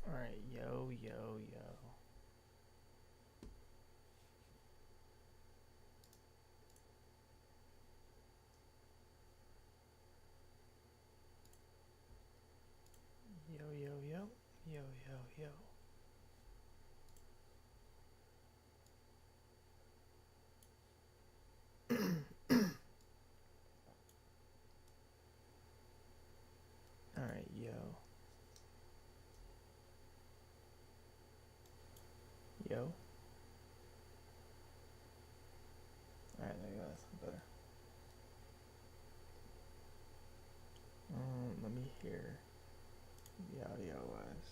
Alright, yo, yo, yo. Yo, yo, yo. Yo, yo, yo. Alright, yo. Yo. Alright, there you go, that's better. Let me hear the audio wise.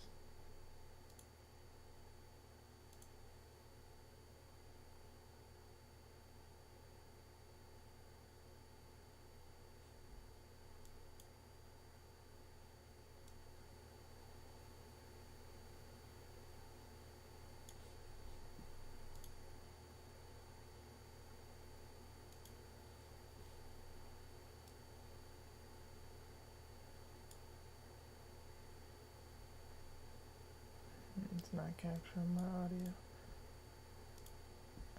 It's not capturing my audio.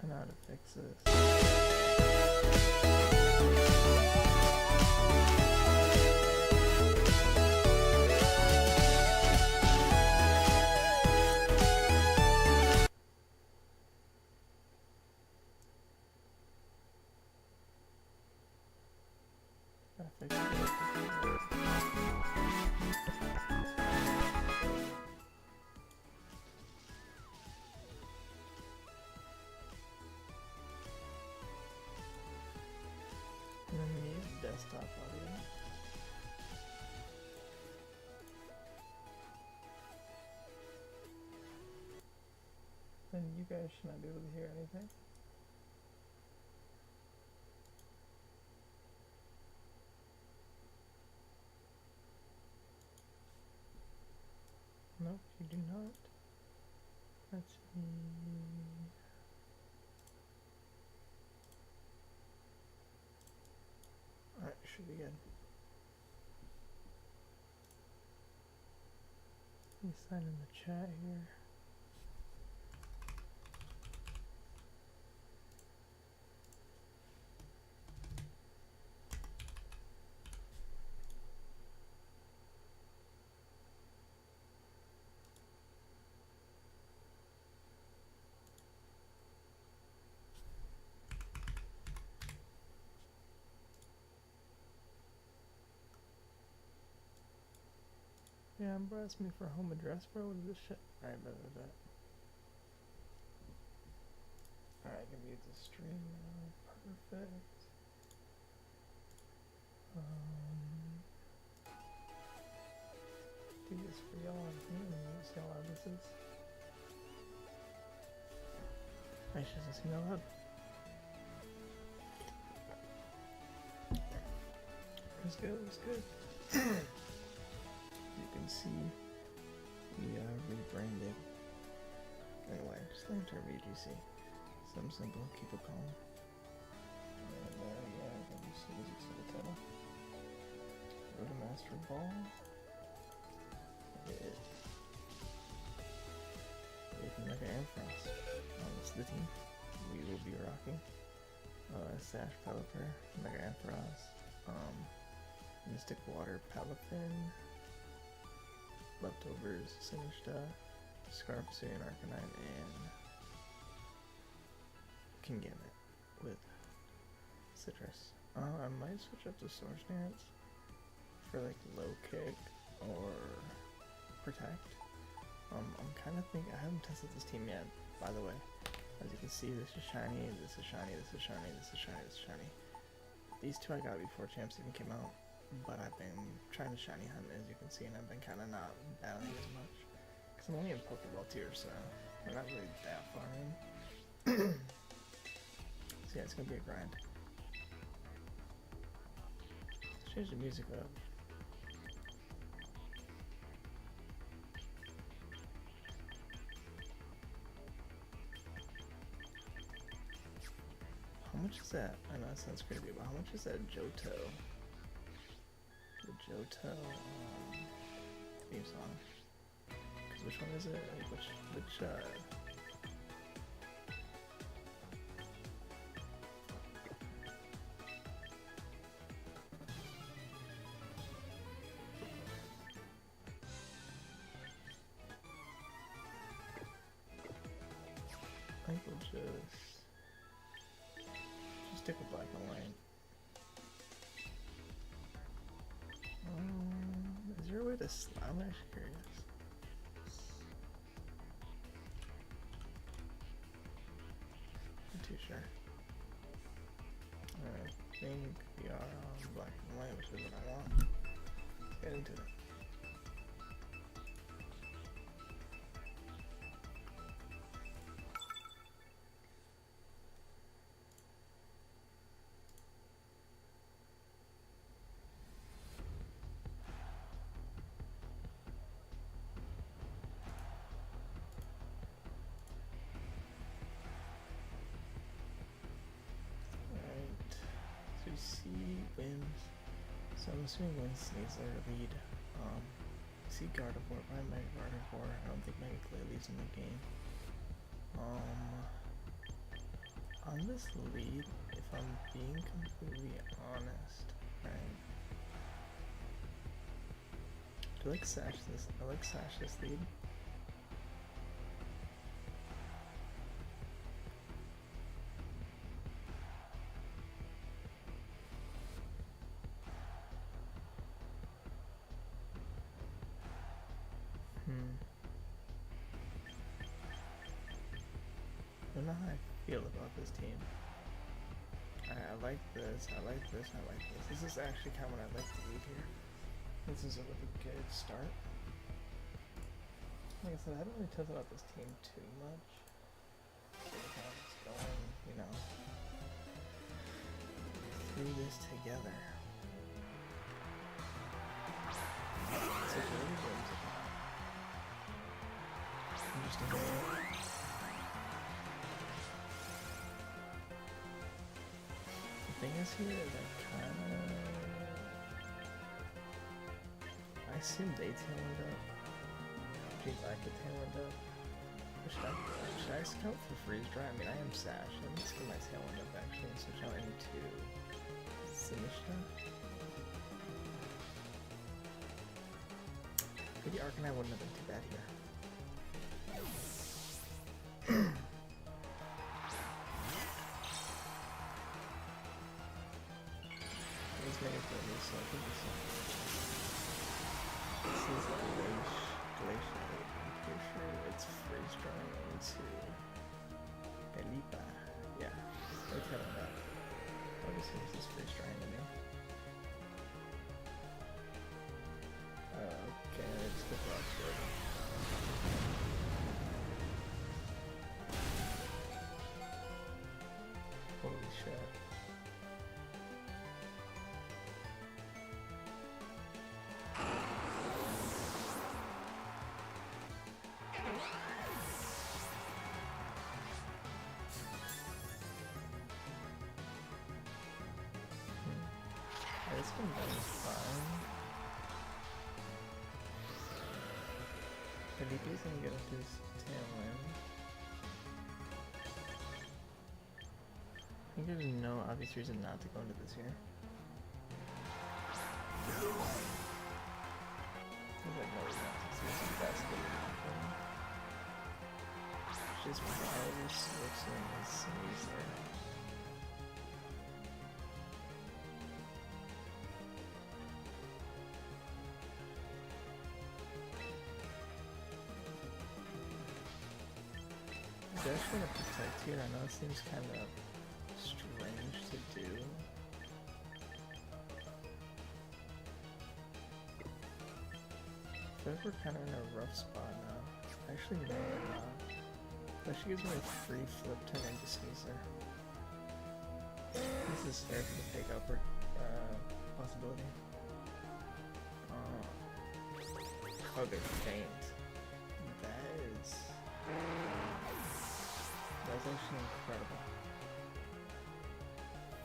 I know how to fix this. I fixed it. And then we need desktop audio. Then you guys should not be able to hear anything. Nope, you do not. Let's see. Alright, should be good. Let me sign in the chat here. Yeah, bro, asked me for a home address, bro. What is this shit? Alright, bet. Alright, I can mute the stream now. Perfect. Do this for y'all. See how loud this is. I should just know loud. Let's go, let's go. You can see we rebranded. Anyway, just learn to VGC. Something simple, keep it calm. And yeah, I can see this is the title. Go to Masterball. Looking like an Ampharos. This is the team we will be rocking. Sash Pelipper, Mega Ampharos, Mystic Water Palafin, Leftovers, Sinishta, Scarf Syrian Arcanine, and Kingambit with Citrus. I might switch up to Source Dance for like low kick or protect. I'm kind of thinking, I haven't tested this team yet, by the way. As you can see, this is shiny, this is shiny, this is shiny, this is shiny, this is shiny. These two I got before champs even came out, but I've been trying to shiny hunt, as you can see, and I've been kind of not battling as much. Because I'm only in Pokeball tier, so we're not really that far in. So yeah, it's going to be a grind. Let's change the music up. How much is that? I know that sounds crazy, but how much is that Johto? The Johto theme song. Which one is it? Like, which I think we'll just stick with black and white. Is there a way to slide? I'm actually curious. I'm too sure. I think we are on black and white, which is what I want. Let's get into it. See wins, so I'm assuming wins needs their lead. See Gardevoir, by my Gardevoir. I don't think Mega Clay leads in the game. On this lead, if I'm being completely honest, right? Do I like Sash this? I like Sash this lead. I don't know how I feel about this team. I like this, I like this, I like this. This is actually kind of what I'd like to lead here. This is a really good start. Like I said, I haven't really talked about this team too much. So we're kind of just going, you know, through this together. It's like really good. Interesting. The thing is here is I assume they tailwind up. Please like the tailwind up. Should I scout for freeze dry? I mean, I am Sash. Let me get my tailwind up actually and switch out into Sinistcha. Maybe Arcanine wouldn't have been too bad here. So I think this is like Glacier. I'm pretty sure it's freeze drying into Elipa. Yeah, they're telling that. Obviously, this is freeze drying to me. Okay, it's the rock sword. Holy shit. This one is fine. Felipe's gonna get up his tailwind. I think there's no obvious reason not to go into this here. There's like no reason not to see some basket. Just power switching and sneeze there. I'm just gonna protect here. I know it seems kind of strange to do. I feel like we're kind of in a rough spot now. Actually, no, we're not. But she gives me a free flip turn into Sneezer. This is fair for the fake upward possibility. Oh, they're faint. That's actually incredible.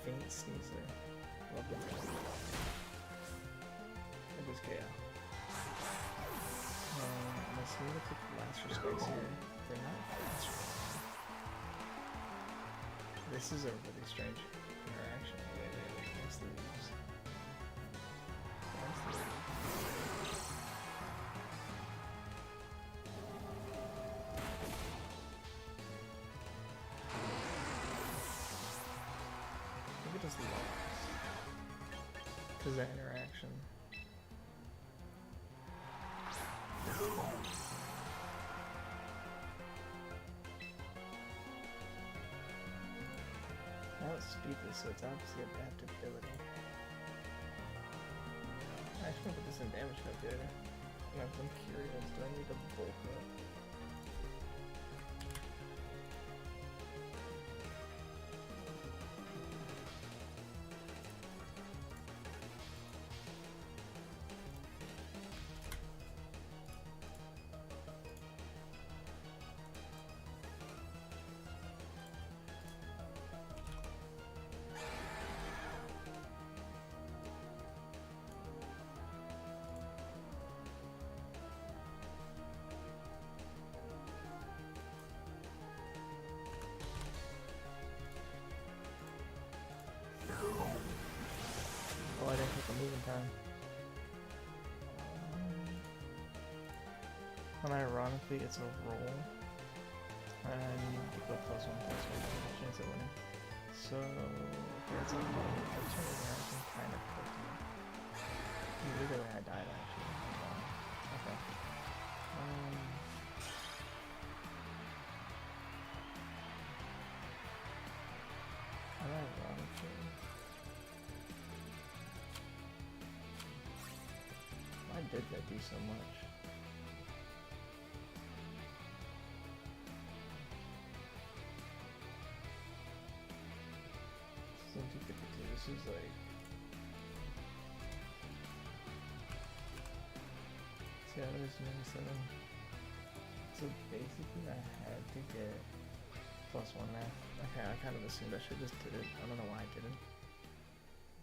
Faint Sneezer. Love that. It was KO. I'm assuming to pick the last respects here. They're not fast. This is a really strange interaction. Wait, next leaves. Next leaves. Look at this loss. Because that interaction. Now it's speedless, so it's obviously adaptability. I actually put this in damage calculator. And I'm curious, do I need to bulk up? Oh, I didn't take a moving time. Unironically, it's a roll. And I need to go +1/+1 to have a chance at winning. So, it's a roll. Every turn is actually kind of cooking. Either way, I died actually. Okay. Unironically. Why did that do so much? This is like... See, I was doing 7. So basically I had to get +1 math. Okay, I kind of assumed I should just did it. I don't know why I didn't.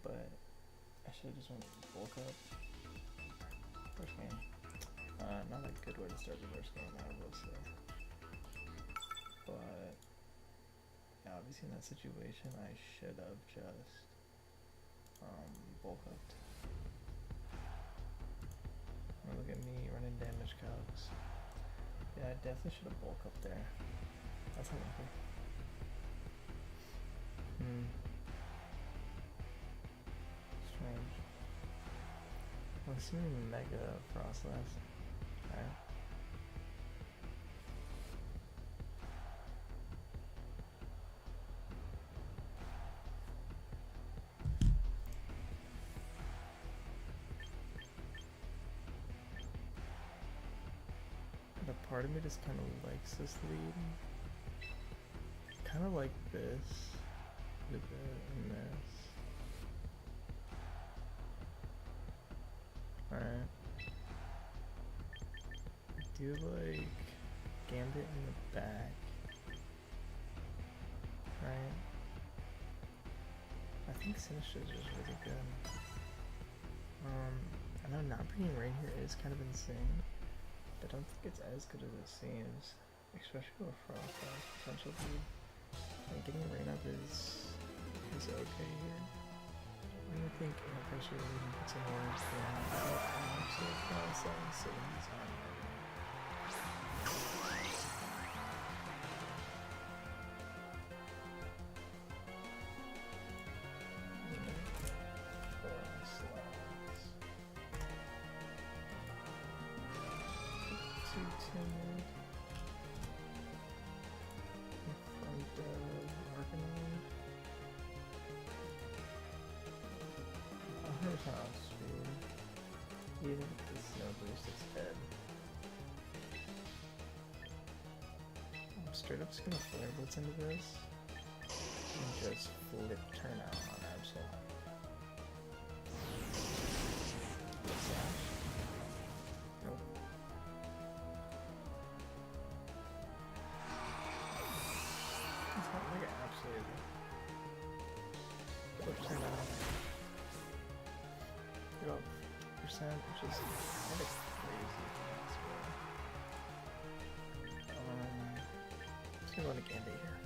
But I should have just went bulk up. First game. Not a good way to start the first game, I will say. But yeah, obviously in that situation I should have just bulk upped. Look at me running damage calcs. Yeah, I definitely should have bulk up there. That's unlucky. Strange. Well, it's assuming Mega Frostless. Alright. But part of me just kind of likes this lead. Kind of like this. Look at that and this. Alright. I do like Gambit in the back. Right? I think Sinister is just really good. I know not bringing Rain here is kind of insane. I don't think it's as good as it seems. Especially with Frost potential lead. Like getting Rain up is okay here. I don't think Ampharos really even puts in words for that. So Frost sitting design. Even if the snow boost is dead. I'm straight up just gonna flare blitz into this and just flip turn out on Absol. Slash. Nope. It's not like an absolute flip turn out. Get up. Which is kind of crazy. going to Gambit here.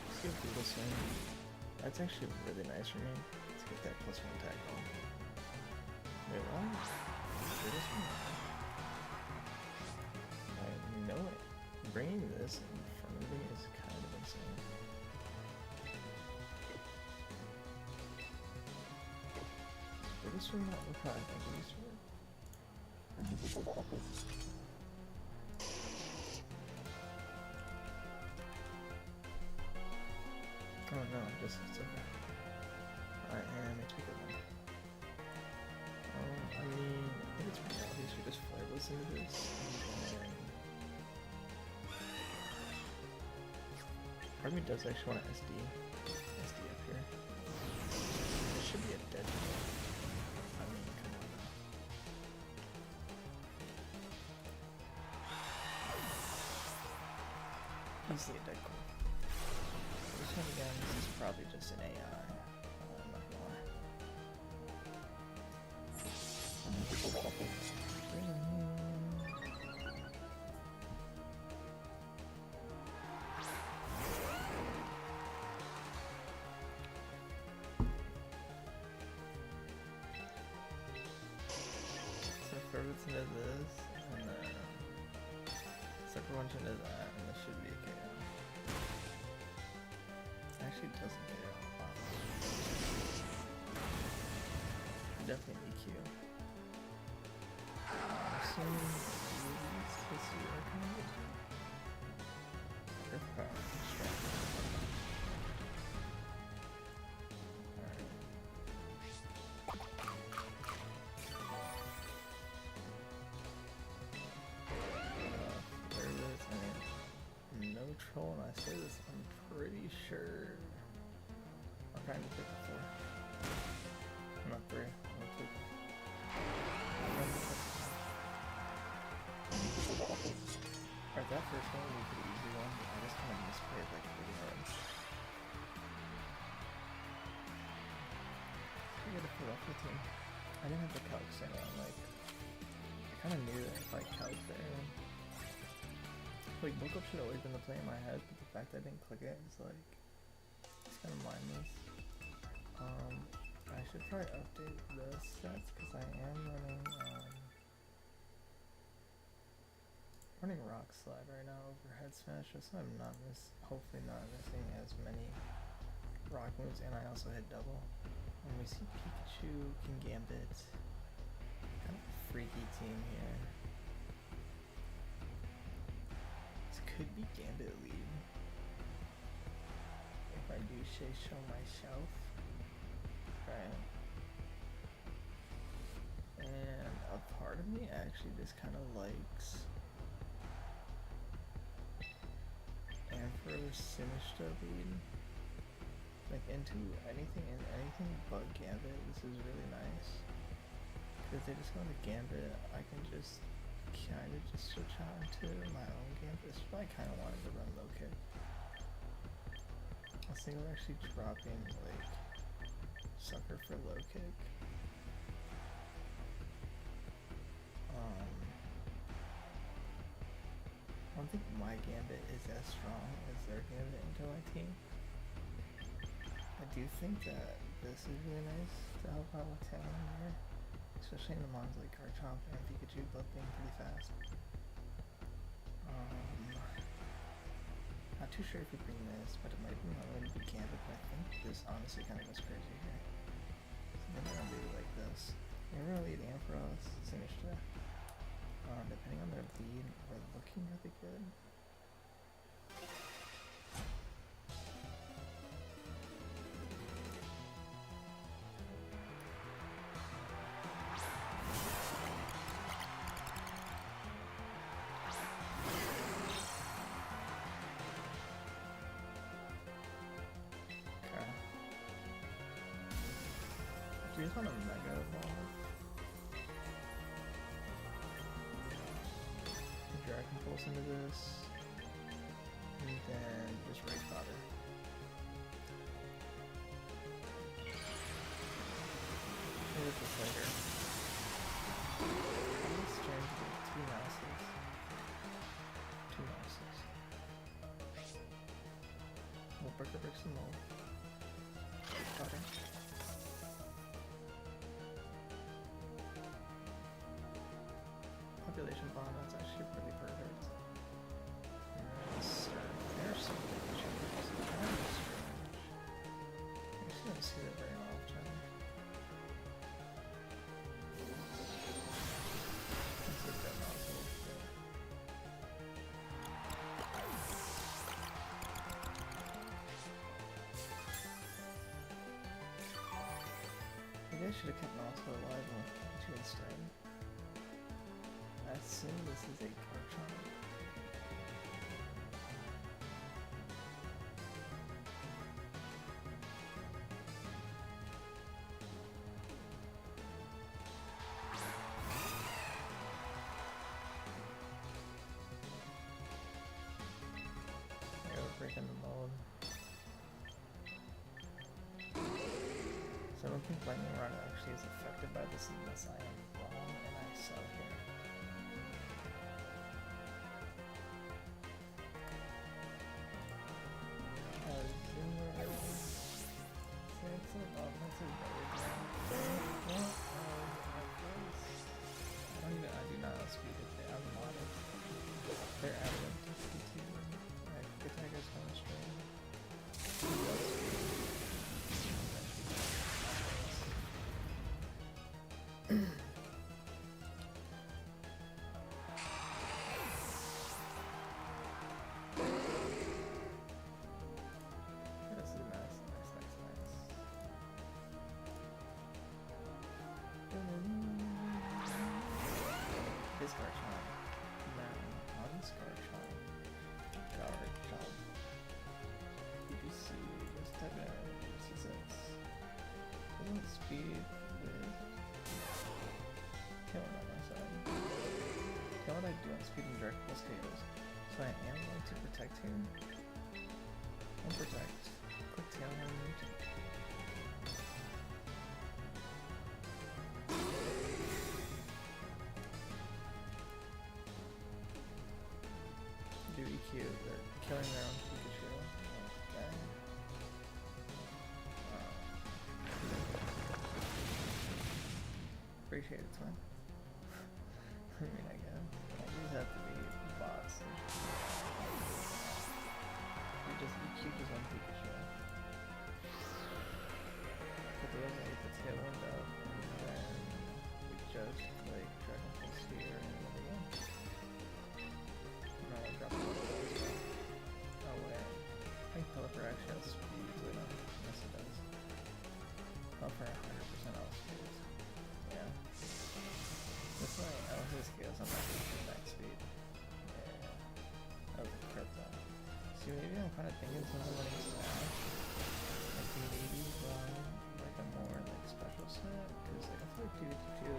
Let's go Beetle Swing. That's actually really nice for me. Let's get that +1 tag on. Wait, what? Beetle Swing? I know it. Bringing this in front of me is kind of insane. Beetle Swing not look how I think it used to work. Oh no, just it's okay. Alright, and makes me good one. I mean, I think it's pretty obvious we just flare blitz into this, and then part of me does actually want to SD up here. This should be a dead kill. I mean, come on now. Easily a dead kill. This one again, this is probably just an AI. I'm not gonna lie. So Fervit's into this, and then Sucker Punch into that, and this should be a KO. Actually doesn't KO. Definitely EQ. Assuming these kiss you are kind of good. Earth Power, Strike. Alright. There it is. I mean, no troll when I say this, I'm pretty sure. I'm trying to pick the 4. Not 3, not 2. Alright, that first one was a pretty easy one. I just kind of misplayed like really hard. I gotta put up with him. I didn't have the calc set on, like, I kind of knew that if I calc there, like, book up should always been the play in my head, but the fact that I didn't click it is like, it's kind of mindless. I should probably update the sets because I am running Rock Slide right now over Head Smash, just so I'm not hopefully not missing as many rock moves, and I also hit double. And we see Pikachu can Gambit. Kind of a freaky team here. This could be Gambit lead. If I do say so myself. Right. And a part of me actually just kind of likes Ampharos Sinister lead. Like into anything but Gambit, this is really nice. Because if they just go into Gambit, I can just kind of just switch out into my own Gambit. This is why I kind of wanted to run low kick. I was thinking of actually dropping like Sucker for low kick. I don't think my Gambit is as strong as their Gambit into my team. I do think that this is really nice to help out with talent here, especially in the mons like Garchomp and Pikachu both being pretty fast. Not too sure if we bring this, but it might be my way to beat Gambit, but I think this honestly kind of goes crazy here. So maybe I'll do it like this. Maybe I'll lead Ampharos, Sinister. Depending on their lead, we're looking really good. Okay. Do you just want a Mega Evolve? Dragon Pulse into this, and then just Ray Fodder. Here's the Slayer. to break some mold. Butter. Population bomb, that's actually really perfect. There's some changes. Kind of strange. I just don't see that very often. Let's look that nozzle. Maybe I should have kept Naruto alive to instead. I assume this is a Garchomp. Yeah, we're breaking the mold. So I don't think Lightning Rod actually is affected by this unless I am wrong and I sell here. I do not outspeed it. I'm modded. They're adamant to speed 2. Alright, good Tiger's going straight. This Garchomp. Now, on this Garchomp. BBC, just type in C6. Doesn't speed with killing on my side. Kill what I do on speed and direct plus KOs. So I am going to protect him. And protect. Quick tail him. Do EQ, they're killing their own Pikachu. Okay. Appreciate it, twin. I mean, I guess. I just have to be bots. We just EQ just one Pikachu. But the other get the tailwind up, and then we just like Dragon Ball Sphere and another one. No, I dropped it. Oh wait. I think Pelipper actually has speed. Wait, no. Yes, it does. Pelipper 100% off speed. Yeah. That's why I was just scales on my max speed. Yeah. That was a crit though. See, maybe I'm kind of thinking something running Smash. Like maybe run like a more like special set. Because like, I feel like 2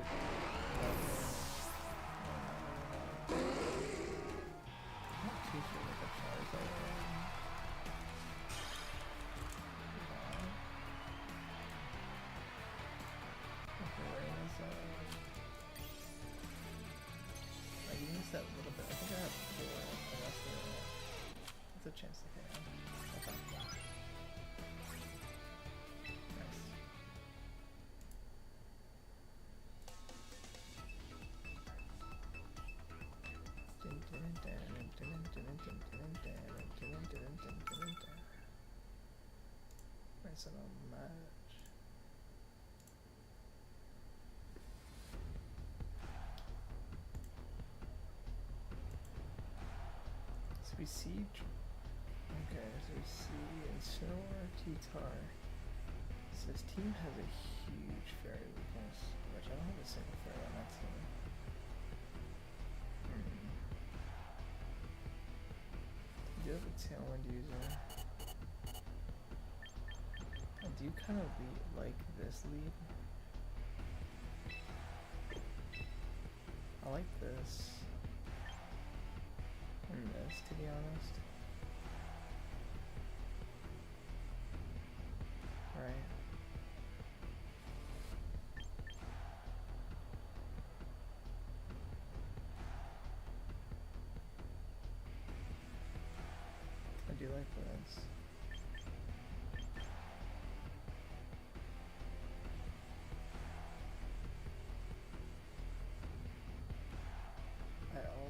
not too sure like a Charizard. Okay, where is I used that little bit. I think I have 4 unless there's a chance to hit him. Okay. Nice. Nice little match. So we see, okay, so we see Incineroar, T-Tar. So this team has a huge fairy weakness, which I don't have a single fairy on that team. I do have a Tailwind user. I do kind of like this lead. I like this. And this, to be honest. Right. I do like this.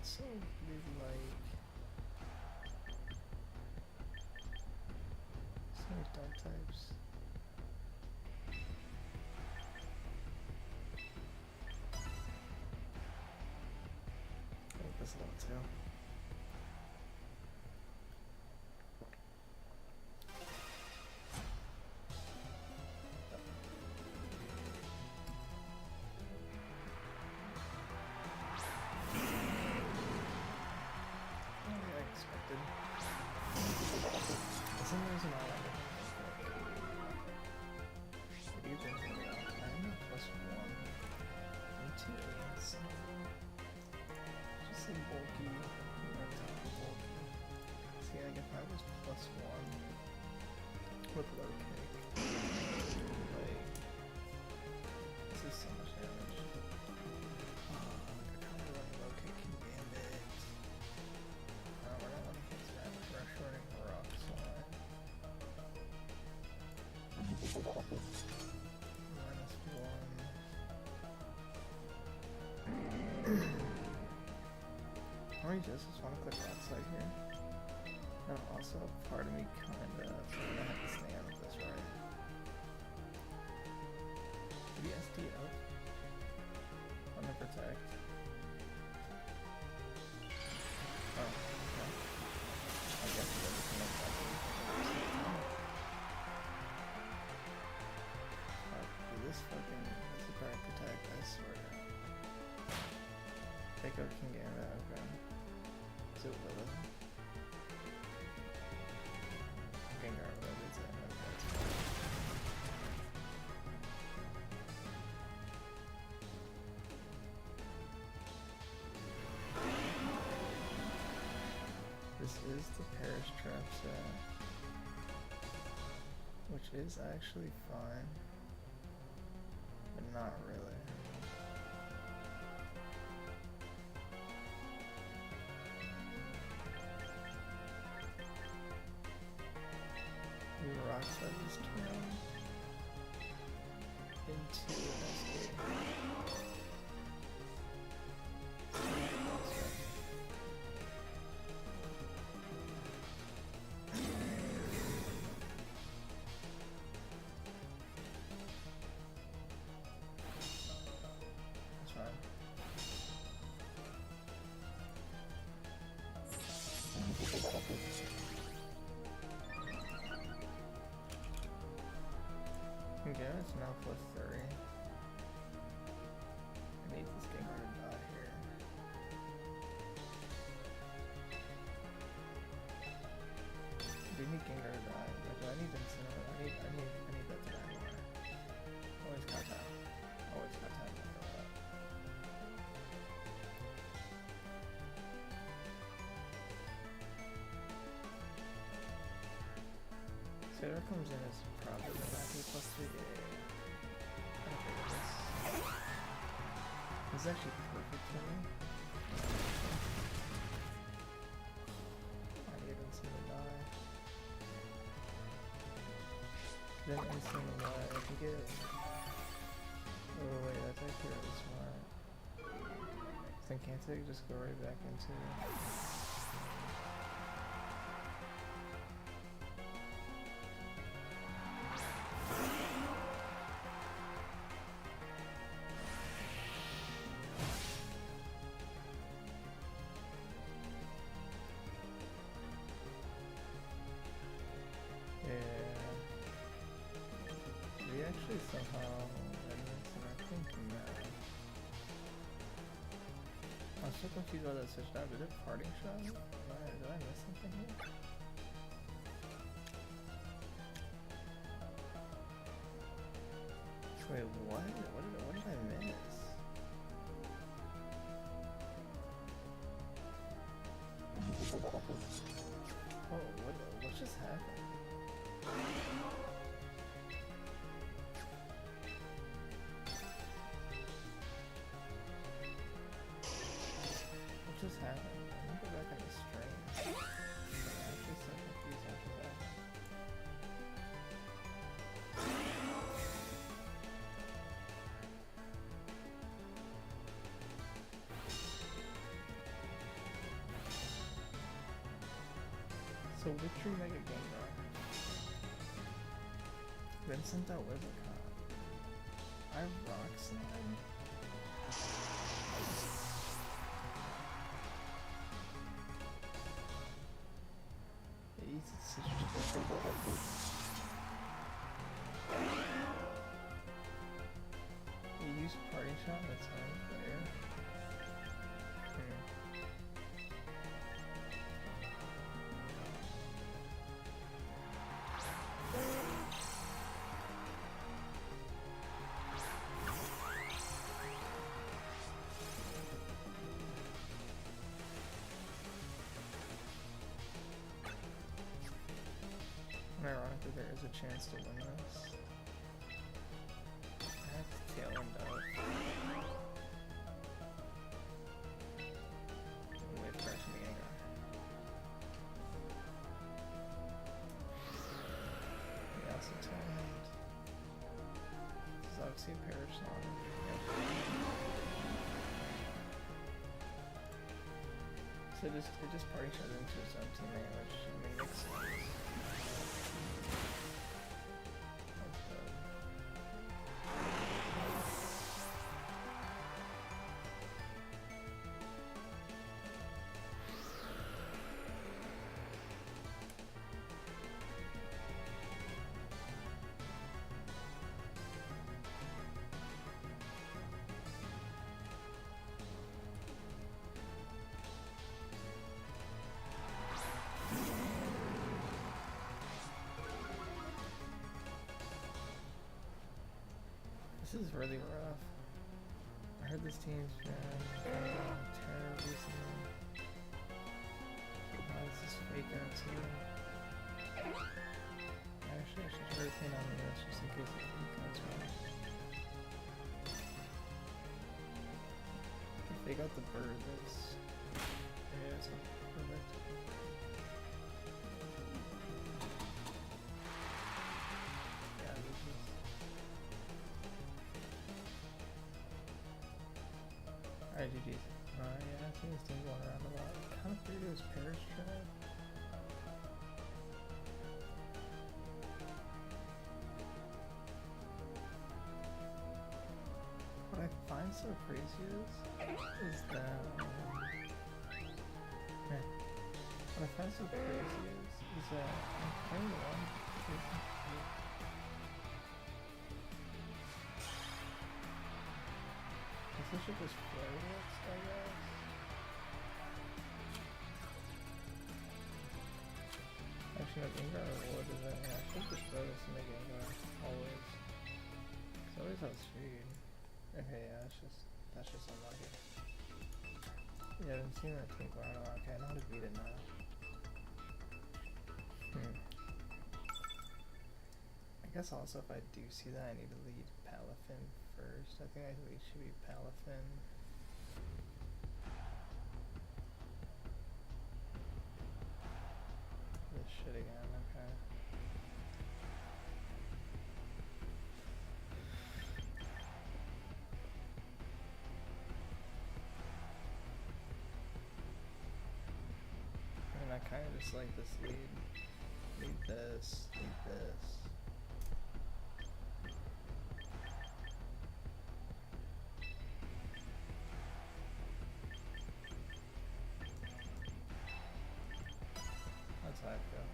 also really like so many dark types. I like this a lot too. For some reason I like it. What do you think? I'm a +1. Me too. Just say bulky. Bulky. See, like if I was +1 with low kick, like this is so much damage. Like I kind of run low kick can gambit. We're not letting hits that. We're shorting the rock slide. -1. How many just want to click outside here? No, also part of me kinda have to stand with this, right? Maybe SD up. On the protect. Oh, okay. I guess it doesn't connect that. This fucking is the correct protect, I swear. Take out King Gambit, okay. So Lilith. Gengar, whatever it's at, that's fine. This is the Parish Trap set, which is actually fine. But not really. We rock set this turn into an escape. Okay, it's now +3. I need this Gengar to die here. Do you need Gengar to die? Do I need Incineroar? I need that to die more. Always got time. Always got time for that. Sarah comes in as probably the Lappy +3. This is actually perfect for me. I need Instant to die. Then Instant to die. I can get. Oh wait, that's actually really smart. Then can't I just go right back into it? Actually somehow I think no. I'm so confused about that switch out. Is it parting shot? Did I miss something here? Wait, what? What did I miss? Oh, what just happened? What just happened? I'm gonna go back on the stream. I'm actually so confused what just happened. So Victory Mega Gengar. Then sent out Wizzicott. I have Rock Slide. It eats its citrus. You use Party Shot and it's on there. Ironically, there is a chance to win this. I have to tail end up. Wait for it to be Gengar. We also tail end. This is obviously a Perish song. Yep. So it just party shot into its own teammate, which makes sense. This is really rough. I heard this team's been terrible recently. Oh, this is fake out too. Actually, I should try to pin on this just in case it comes wrong. If they got the bird, that's... Yeah, it's perfect. Alright, GG's. Yeah, I've seen this team going around a lot. I kind of figured it was Perish Tribe. What I find so crazy is that what I find so crazy is that I'm playing one. This should just flow next, I guess. Actually, no, Gengar or what is that? Yeah, I should just throw this in the Gengar, always. Cause I always have speed. Okay, yeah, that's just unlucky. Yeah, I've been seeing that team go around a lot. Okay, I know how to beat it now. I guess also if I do see that, I need to lead Palafin first. I think I should be Palafin. This shit again, okay. I mean, I kind of just like this lead. Lead this, lead this. That's how I feel.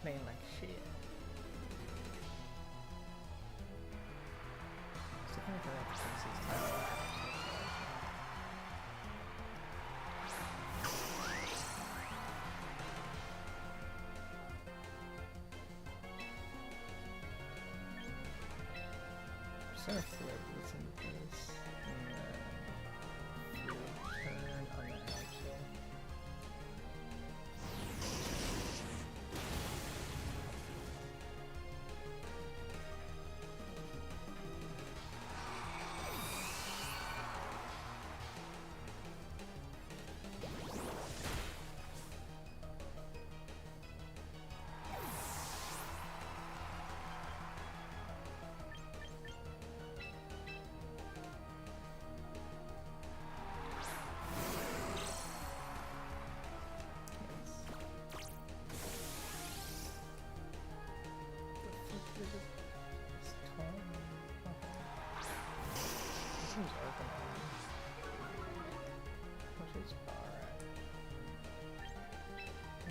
Playing like shit. Still kind of feel like this is time. I'm just gonna flip this into this and then turn on the axle.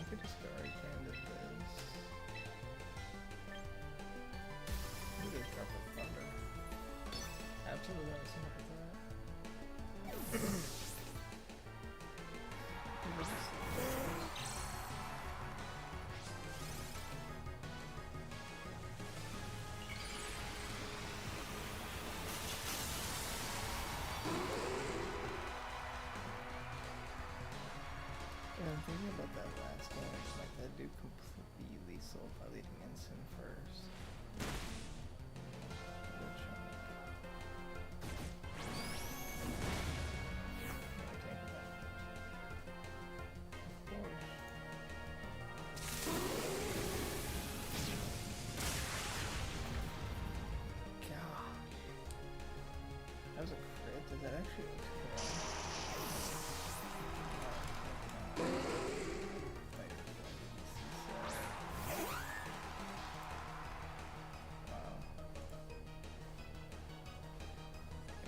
could just go right into this. Ooh, there's Drop of Thunder. Absolutely not seeing up with that. Yeah, I'm thinking about that last game. Like, that dude completely sold by leading Ensign first. Good shot. That was a crit. Did that actually kill?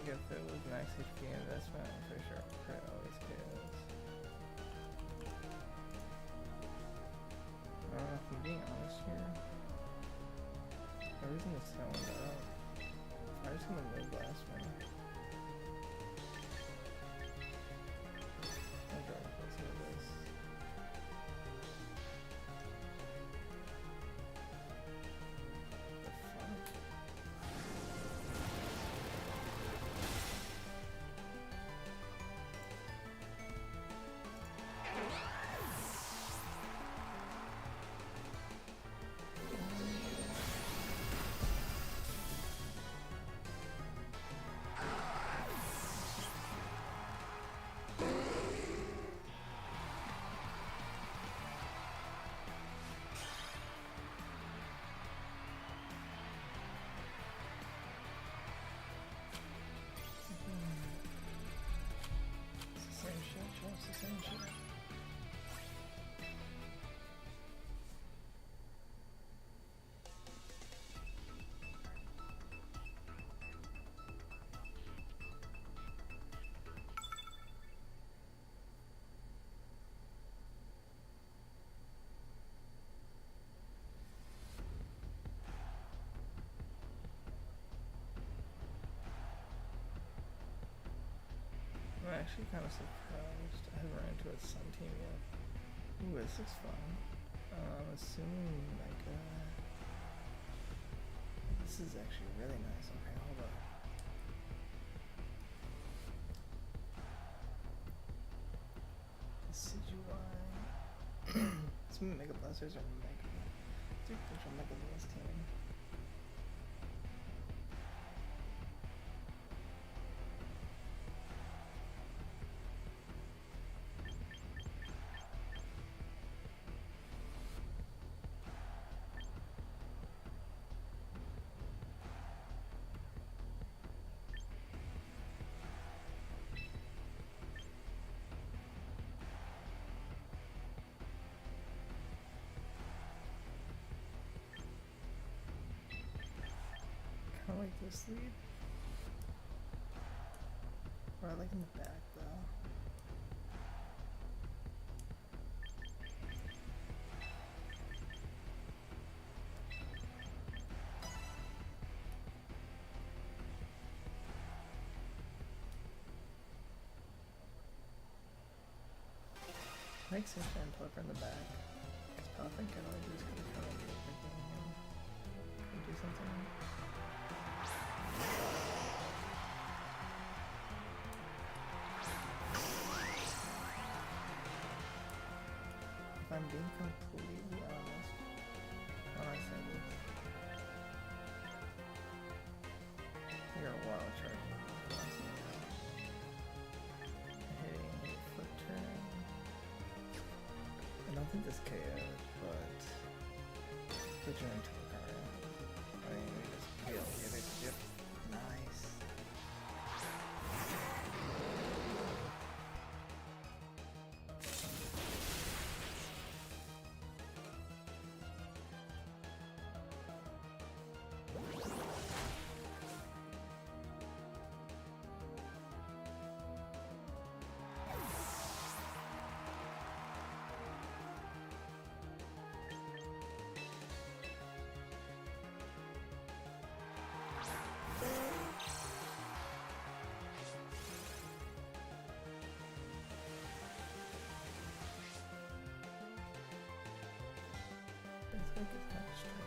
If it was max HP investment, I'm pretty sure crit always kills. If I'm being honest here, everything is toned up. I'm just gonna move last one. I'll draw a place with this. The fuck? It's the same shit. I'm actually kind of surprised I haven't run into a Sun team yet. Ooh, this looks fun. I'm assuming like this is actually really nice. Okay, hold up. CGY. Some Mega Blasters are Mega. Dude, which are Mega Blast team. I like this lead. Or I like in the back though. Makes sense and Puffer in the back. Because Puff and Kettle are just gonna come and do something. If I'm being completely honest when I say this, you're a wild charge. Hitting a flip turn. I don't think this KO'd, but put you into the car. I mean, we just kill, give it chip. Nice. like it's kind of strange.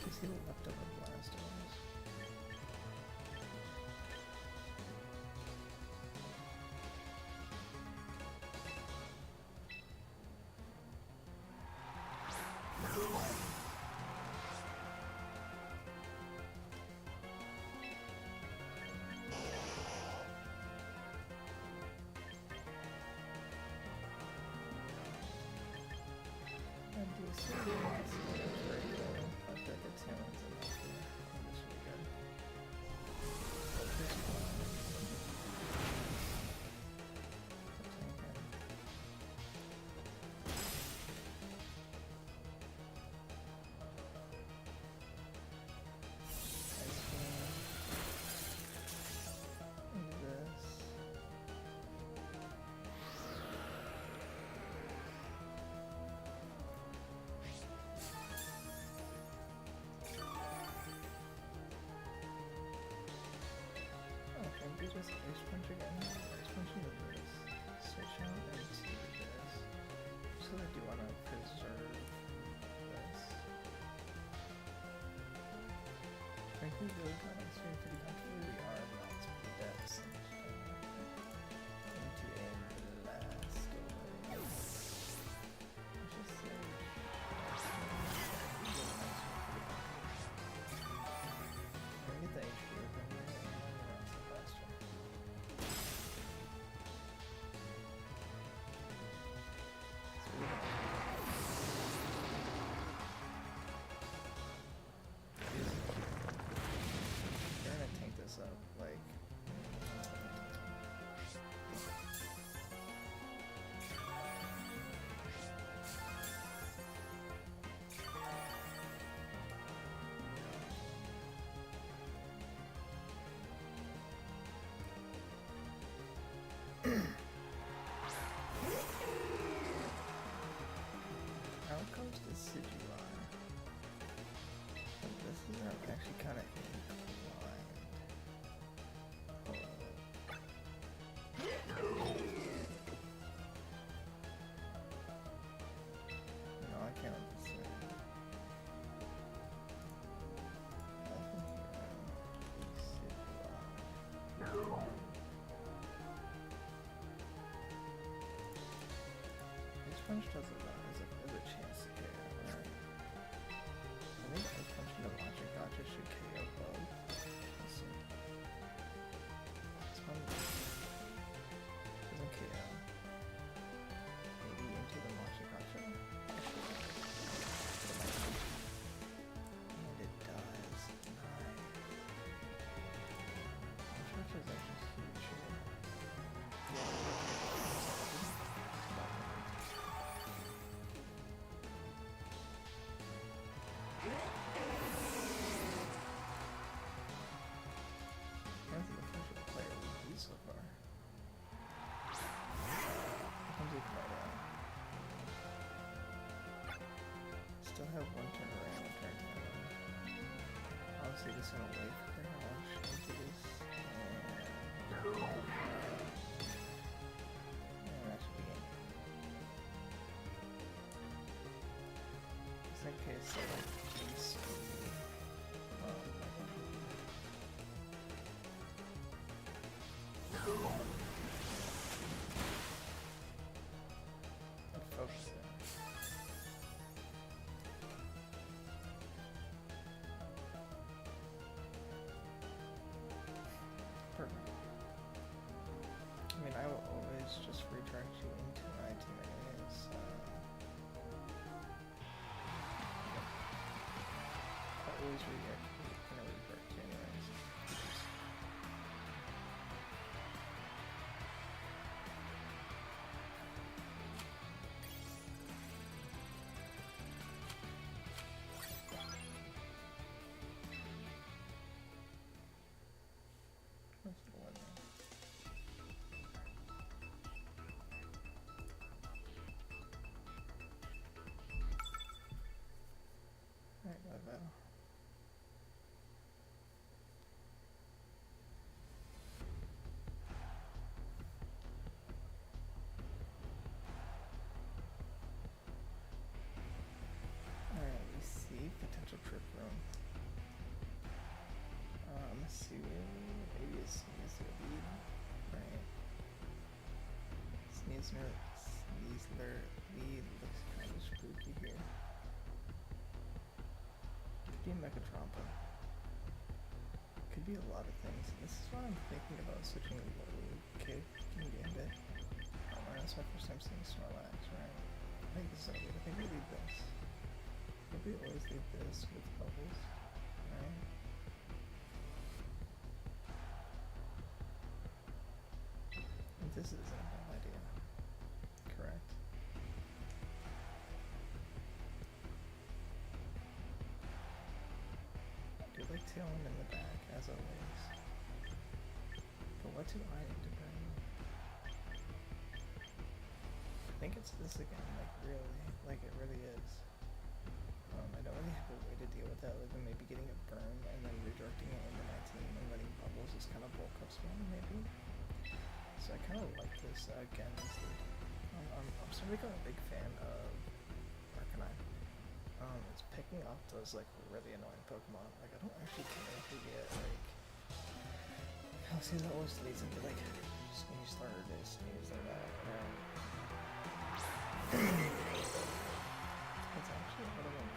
You see the leftover blast ones? And do see it's very cool. I've got the talents in this here. This will be good. This one. We just ice punch again. Ice punch into this. Switch out into this. So I do want to preserve this. Frankly, really kind of feeling pretty comfortable. We are about to put that into a blast away. Let's just say. Let me get the HP over here. Up, like how comes the Sigilon? This is actually kind of punch does a lot as a chance to KO, right? I think ice punch into logic gotcha should KO both. Let's see. This one doesn't KO. Maybe into the logic gotcha. And it does. Nice. Logic gotcha is actually huge here. So far. Still have one turn around, turn time. Obviously just gonna wait for her to into this. And that should be it. Just in case I don't focus there. Perfect. I mean, I will always just redirect you into my team anyways. I'll always redirect you anyways. That's the one there. looks kind of spooky here. Could be a Megatronpa. Could be a lot of things. This is why I'm thinking about switching low kick and Gambit. That's my first time seeing Snorlax, right? I think this is okay. I think we leave this. I think we always leave this with bubbles, right? And this isn't a bad idea. Correct. I do like Tailwind in the back, as always. But what do I need to bring? I think it's this again, like really, like it really is. I don't really have a way to deal with that other than maybe getting a burn and then redirecting it into my team and letting bubbles just kind of bulk up spawn maybe. So I kind of like this again. I'm starting to become a big fan of Arcanine. It's picking up those like really annoying Pokemon. Like I don't actually care if we get like. Oh, see that always leads into like sneeze or this, sneeze or that. It's actually a little bit more.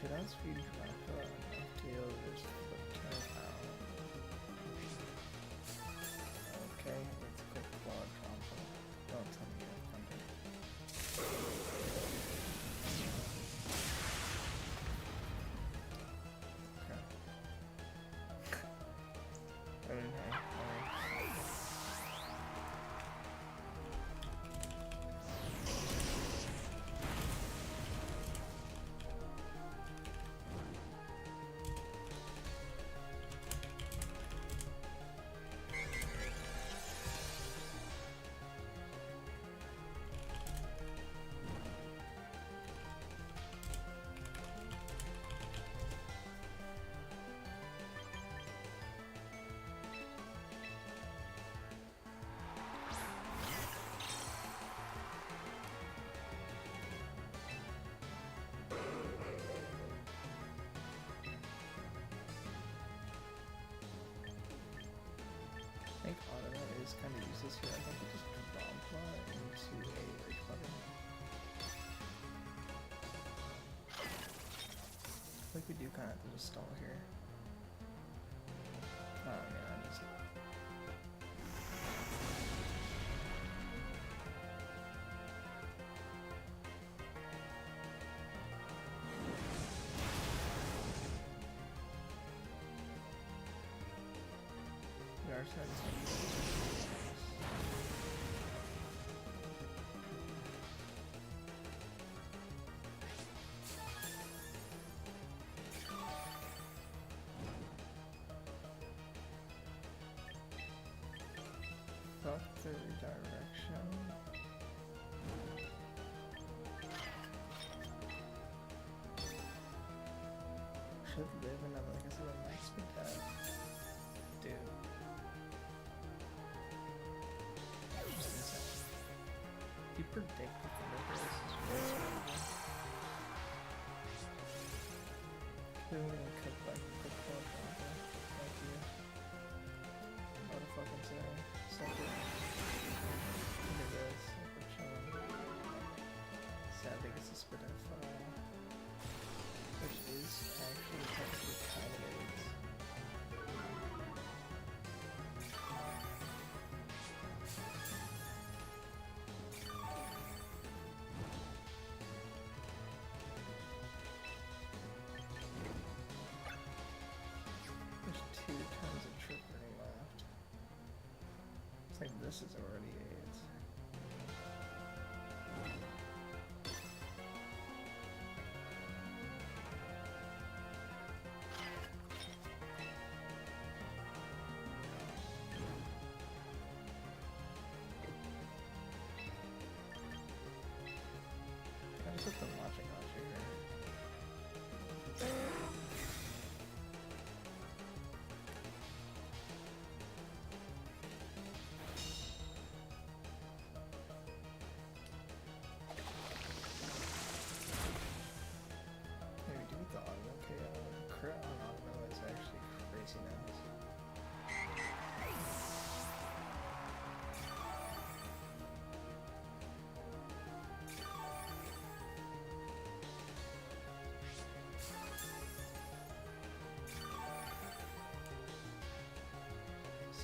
Should I speed drop FTO this flip turn out? Okay, let's go quad Trompa. Don't tell me you have thunder. Okay. I mean, hey, I think Automa is kind of useless here. I think we just Rampla into a Recover. I think we do kind of have to just stall here. Oh man, I just... Our side is going to be fuck the redirection. Should live another, like I said, a max with that. Dude. You predict the thunder for this is really scary. Then we're gonna cut back the core Trompa. Thank you. What the fuck I'm saying? Separate. Look at this. Separate chilling. Sadly gets a spit at file. Which is actually technically kind of AIDS. It's like this is already AIDS. I just hit the watching here.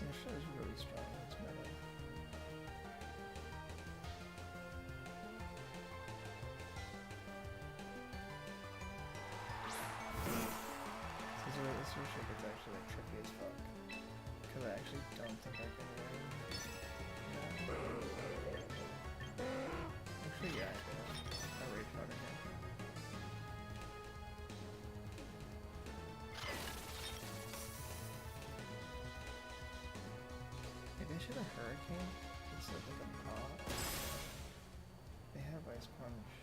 Sinister is really strong, it's meta. This ship is actually like tricky as fuck. Because I actually don't think I can win. Actually, yeah, I do. I rage powder here. Maybe I should have Hurricane instead of like a pop. They have Ice Punch.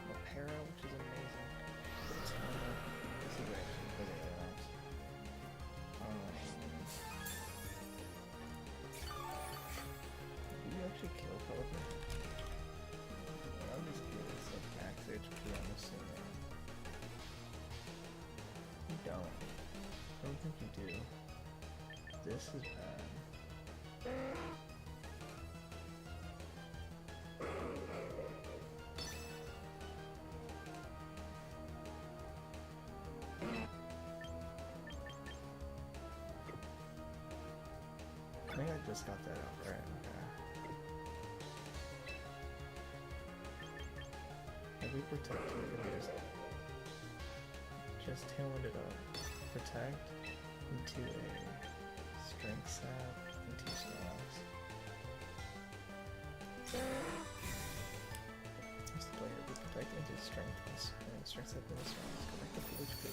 Ampharos, which is amazing. This is actually really nice. Do you actually kill Pelican? I'm just curious, like max HP on the singer. You don't. I don't think you do. This is bad. I think I just got that out, right? Okay. If we protect, we can just tailwind it up. Protect into a strength sap and 2 stars. What's the player? We protect into strength and strength sap and stars. Go back to full HP.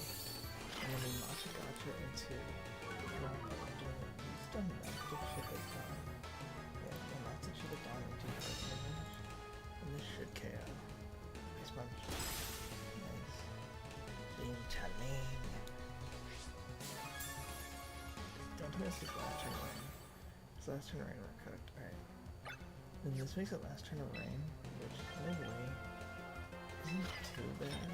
And then we matcha gotcha into drop. He's done magic shit at dawn. Yeah, the magic shit at dawn into hard damage. And this should KO. Ice punch. Nice. Beam challenge. Don't miss this last turn of rain. This last turn of rain we're cooked. Alright. Then this makes it last turn of rain, which in a way isn't too bad.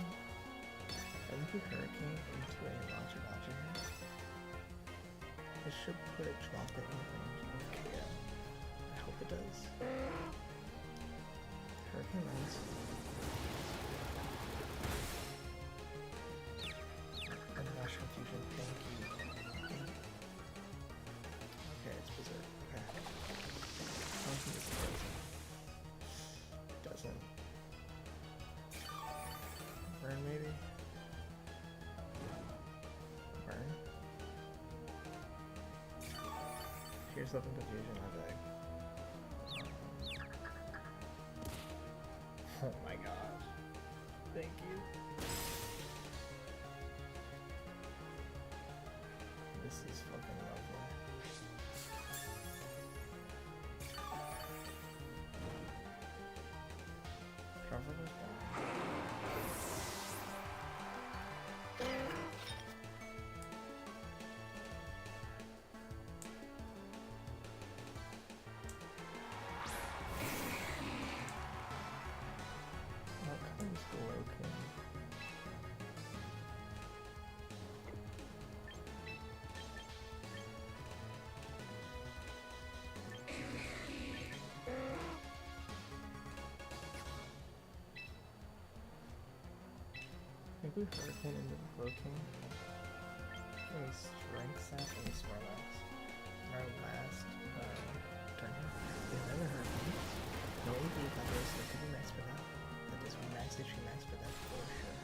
I think we Hurricane into a launcher dodger here. This should put it drop it in range of KO. I hope it does. Hurricane lands. And Rush Confusion, thank you. Okay, it's Berserk. Okay. I don't think this doesn't. Burn maybe? Burn? Here's up in confusion, my bag. Oh my gosh. Thank you. This is fucking lovely. Travel goes down. I think we Hurricane into the Cloaking. And we Strength Sap and we Smarlax. Our last turn here. We have another Hurricane. No EV that goes, so it could be max for that. That is max HP max for that for sure.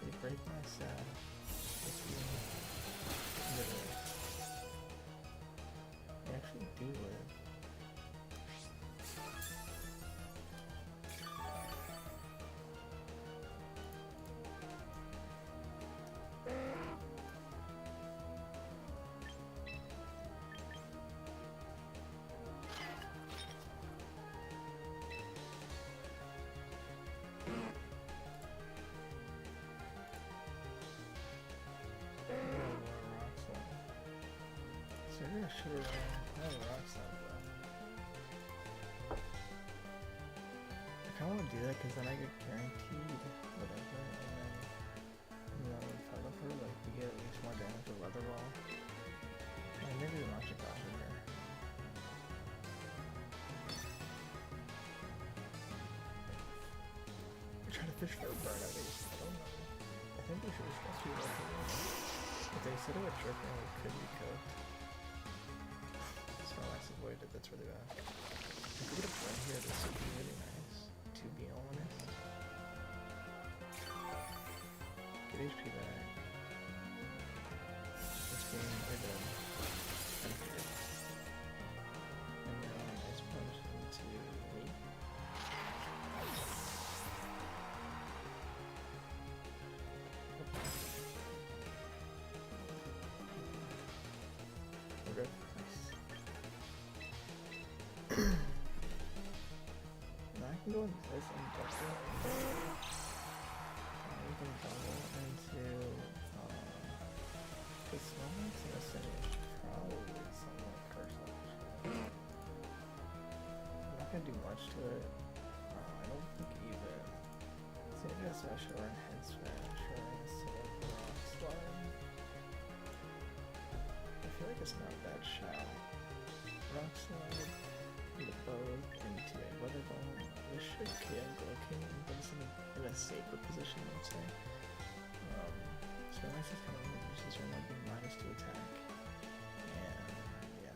They break my sap. They actually do live. Maybe I should have had a rock slide though. I kinda wanna do that because then I get guaranteed whatever and then I would fish for a burn at least. I don't know. I think they should have supposed to be like if they said it would trip and it could be cooked. So I avoided it, that's really bad. If we get a burn here, this would be really nice, to be honest. Get HP back. This game, we're done. And then ice punch into me. We're good. Nice. Now I can go into this and touch it. We can double into this one. It's gonna finish probably somewhat cursed. I'm not gonna do much to it. I don't think even. So maybe a smash or a head smash or instead of rock slide. I feel like it's not that shallow. Rock slide, the bow into a weather ball. This should KO King, but it's in a safer position, I would say. So my is kind of uses right now being -2 attack. And yeah.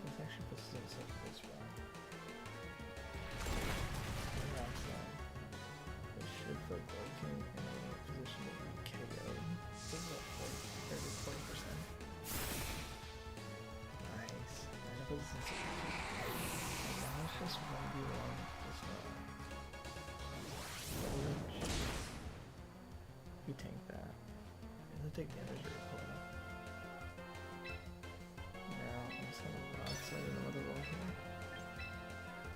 This actually puts us in such a good spot. Rock slide. This should put King in a position to be KO. This is about 40%. Nice. And it puts us in such a good spot. Now it's just 1v1 as well. You tank that. It doesn't take damage or pull it up. Now I'm just gonna rock slide in another roll here.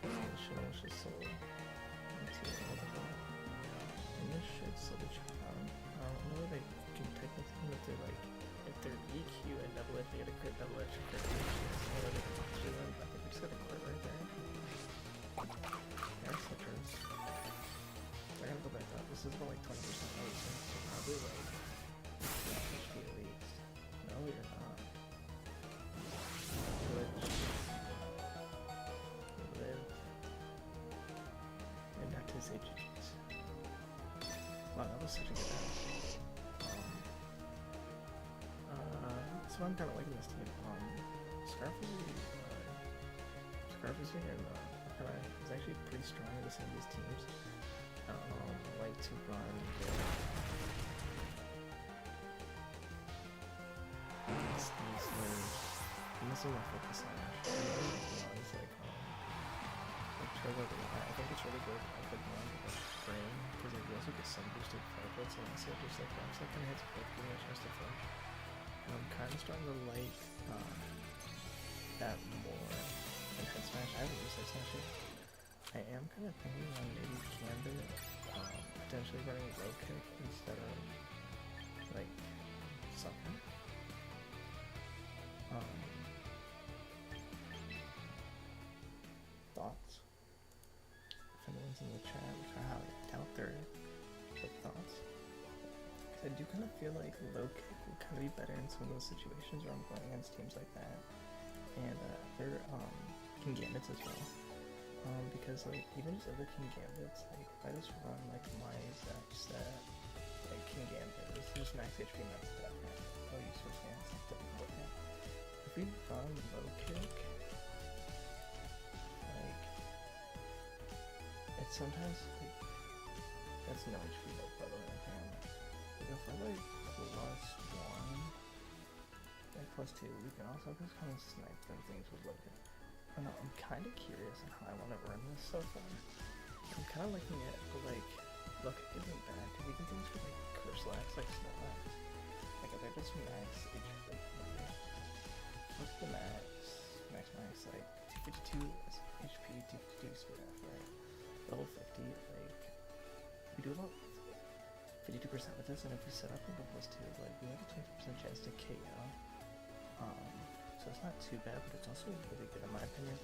This should almost just solo into another roll. And this should solo chop out. I don't know if they can technically if they're like if they're EQ and double edge, they get a crit double edge crit. So they can monster them. I think we just got a crit right there. There's citrus. I gotta go back up. This is about like 20% resistance, so probably like HP at least. No, you're not. Glitch. Live. And back to his HGs. Wow, that was such a good match. So I'm kind of liking this team. Scarfisy and Arcanine is actually pretty strong in some of these teams. Like to run these slurs. I'm missing my focus on it. It's like Turbo. I think it's really good. I could run with a frame because you also get some boosted focus and also just like rocks that kind of hits both, giving a chance to flinch. And I'm kind of starting to like that more than Head Smash. I haven't used Head Smash yet. I am kind of thinking on maybe Gambit, potentially running low kick instead of like sucker. Thoughts? If anyone's in the chat, which I highly doubt there is, but thoughts? Because I do kind of feel like low kick would kind of be better in some of those situations where I'm going against teams like that, and they're King Gambits as well. Because like even just other King Gambits, like if I just run like my Zap set, like King Gambit, it's just max HP max attack. I'll use Swift Stance instead of Bloodhound. If we run low kick, like it's sometimes like that's no HP like by the way. Like if I like +1, like +2, we can also just kind of snipe them things with low kick. I don't know, I'm kind of curious on how I want to run this so far. I'm kind of liking it, but like, look, it isn't bad, because we can do this with like Curse Lax, like Snorlax. Like if they're just max HP, what's the max, like 252 HP, 252 speed F, right? Level 50, like, we do about 52% with this, and if we set up with +2, like, we have a 20% chance to KO. So it's not too bad, but it's also really good in my opinion.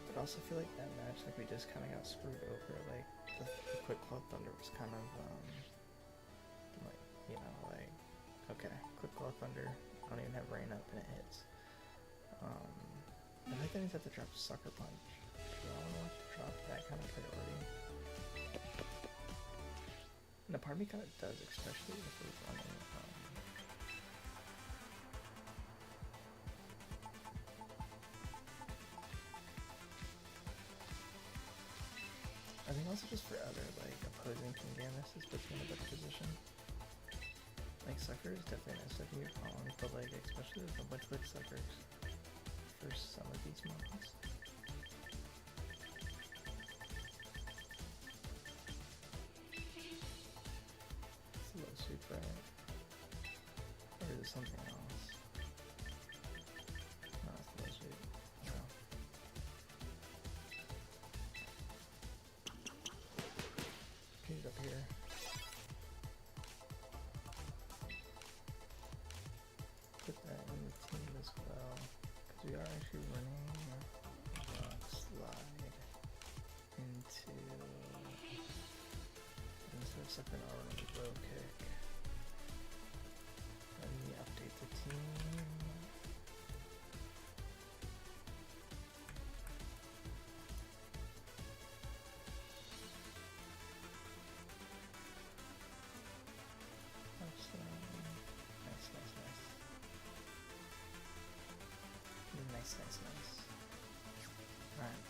But I also feel like that match, like we just kind of got screwed over. Like the Quick Claw Thunder was kind of like, you know, like okay, Quick Claw Thunder. I don't even have Rain up and it hits. And I think I have to drop Sucker Punch. Do I want to watch? drop that kind of priority. And a part of me kind of does, especially if we're running. I think also just for other like opposing King Gammas is puts me in a better position. Like Sucker is definitely nice to be on, but like especially with a bunch of like Suckers for some of these moments. It's a low sweep, right? Or is it something else? No, it's low sweep. No. Get it up here. Put that in the team as well, because we are actually running rock slide into instead of something already low kick. Let me update the team. Nice. Alright.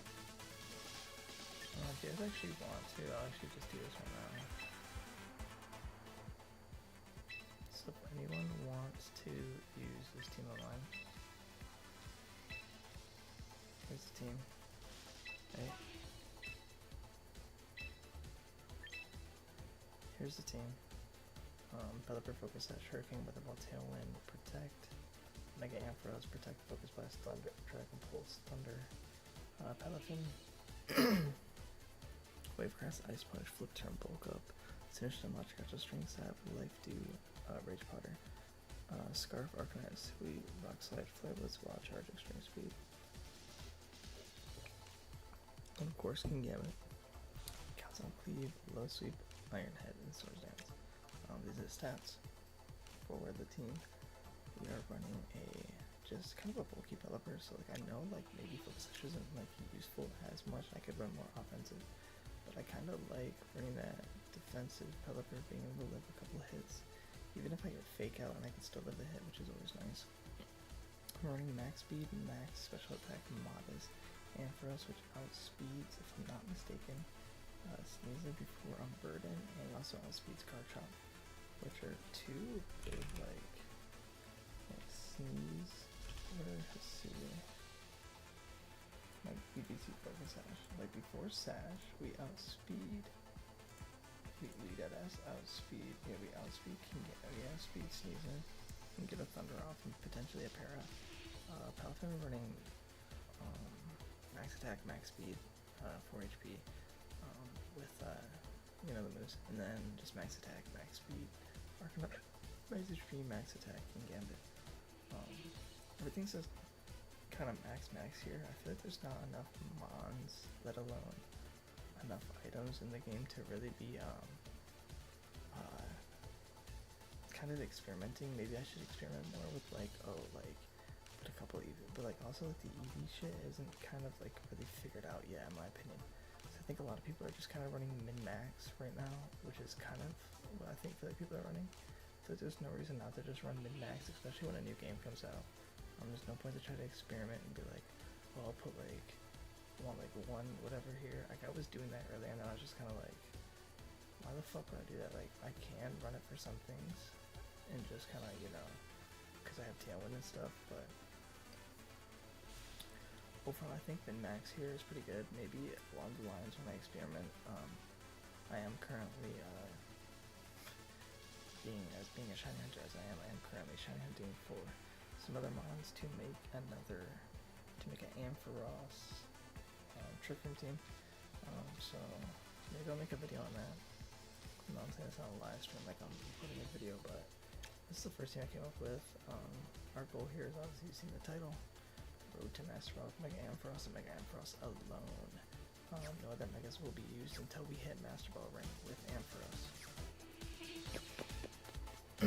Do I actually want to? I'll actually just do this right now. So if anyone wants to use this team online, here's the team. Hey. Here's the team. Pelipper, Focus Sash, Hurricane, Weatherball, Tailwind, Protect, Mega Ampharos, Protect, Focus Blast, Thunder, Dragon Pulse, Thunder, Pelican, Wave Crest, Ice Punch, Flip Turn, Bulk Up, Sinister Launch, Catch a String Sap, Life Dew, Rage Potter, Scarf, Arcanite, Sweet, Rock Slide, Flare Blitz, Wild Charge, Extreme Speed, and of course King Gamut, Counts on Cleave, Low Sweep, Iron Head, and Swords Dance. These are the stats for the team. We are running a just kind of a bulky Pelipper, so like I know like maybe Focus Sash isn't like useful as much. I could run more offensive, but I kind of like running that defensive Pelipper, being able to live a couple of hits, even if I get Fake Out and I can still live the hit, which is always nice. I'm running Max Speed, Max Special Attack, Modest, Ampharos, which outspeeds, if I'm not mistaken, Sneezing before Unburden, and also outspeeds Garchomp, which are two big like Sneeze, let's see, like BBC Focus Sash. Like before Sash, we outspeed, we dead ass outspeed, yeah, we outspeed Sneezing, and get a Thunder off, and potentially a Para. Palafin running Max Attack, Max Speed, 4 HP, with, you know the moves, and then just Max Attack, Max Speed, Arcanine, Max HP, Max Attack, and Gambit. Everything says kind of max here. I feel like there's not enough mons, let alone enough items in the game to really be kind of experimenting. Maybe I should experiment more with like put a couple EV, but like also like the EV shit isn't kind of like really figured out yet in my opinion. So I think a lot of people are just kind of running min-max right now, which is kind of what I feel like people are running. So there's no reason not to just run min-max, especially when a new game comes out. There's no point to try to experiment and be like, well, I'll put like, one whatever here. Like I was doing that earlier, and I was just kind of like, why the fuck would I do that? Like I can run it for some things, and just kind of, you know, because I have Tailwind and stuff. But overall, I think min-max here is pretty good. Maybe along the lines when I experiment. I am currently being a shiny hunter as I am currently shiny hunting for some other mons to make an Ampharos Trick Room team. So maybe I'll make a video on that. I'm not saying it's not a live stream like I'm putting a video, but this is the first thing I came up with. Our goal here is obviously, you've seen the title, Road to Masterball, Mega Ampharos and Mega Ampharos alone. No other megas will be used until we hit Masterball rank with Ampharos. I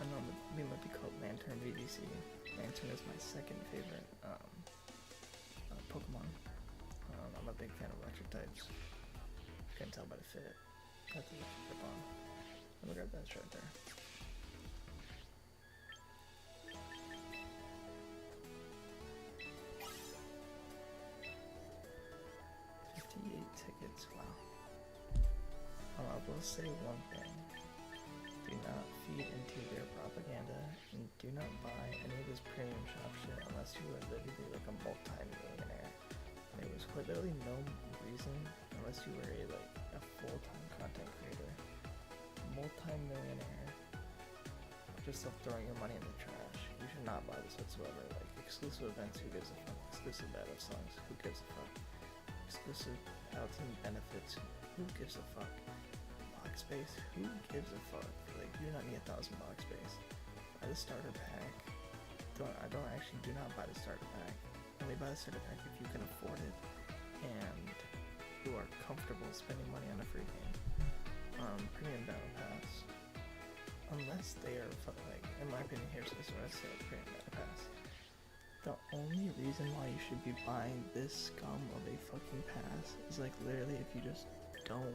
know we might be called Lantern VDC. Lantern is my second favorite Pokemon electric types. Can't tell by the fit. That's a flip on. Let me grab that right there. Tickets, wow. I will say one thing. Do not feed into their propaganda and do not buy any of this premium shop shit unless you are literally like a multi-millionaire. There was quite literally no reason unless you were a full-time content creator, multi-millionaire, just of throwing your money in the trash. You should not buy this whatsoever. Like exclusive events, who gives a fuck? Exclusive battle songs, who gives a fuck? Exclusive outing benefits, who gives a fuck? Box space, who gives a fuck? Like, you do not need 1,000 box space. Buy the starter pack. Do not buy the starter pack. Only buy the starter pack if you can afford it and you are comfortable spending money on a free game. Premium battle pass. Unless they are like, in my opinion, here's what I say: premium battle pass. The only reason why you should be buying this scum of a fucking pass is like literally if you just don't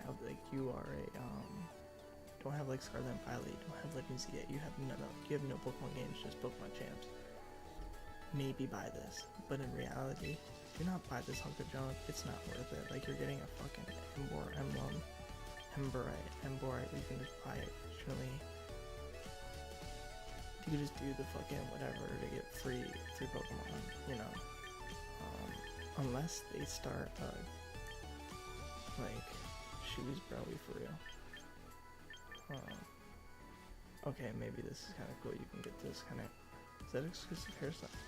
have like you don't have like Scarlet and Violet, you don't have Legends yet, you have no Pokemon games, just Pokemon champs. Maybe buy this, but in reality, do not buy this hunk of junk. It's not worth it. Like you're getting a fucking Emborite. You can just buy it originally. You can just do the fucking whatever to get free Pokemon, you know. Unless they start like shoes, bro, we for real. Okay, maybe this is kind of cool. You can get this kind of. Is that exclusive hairstyle?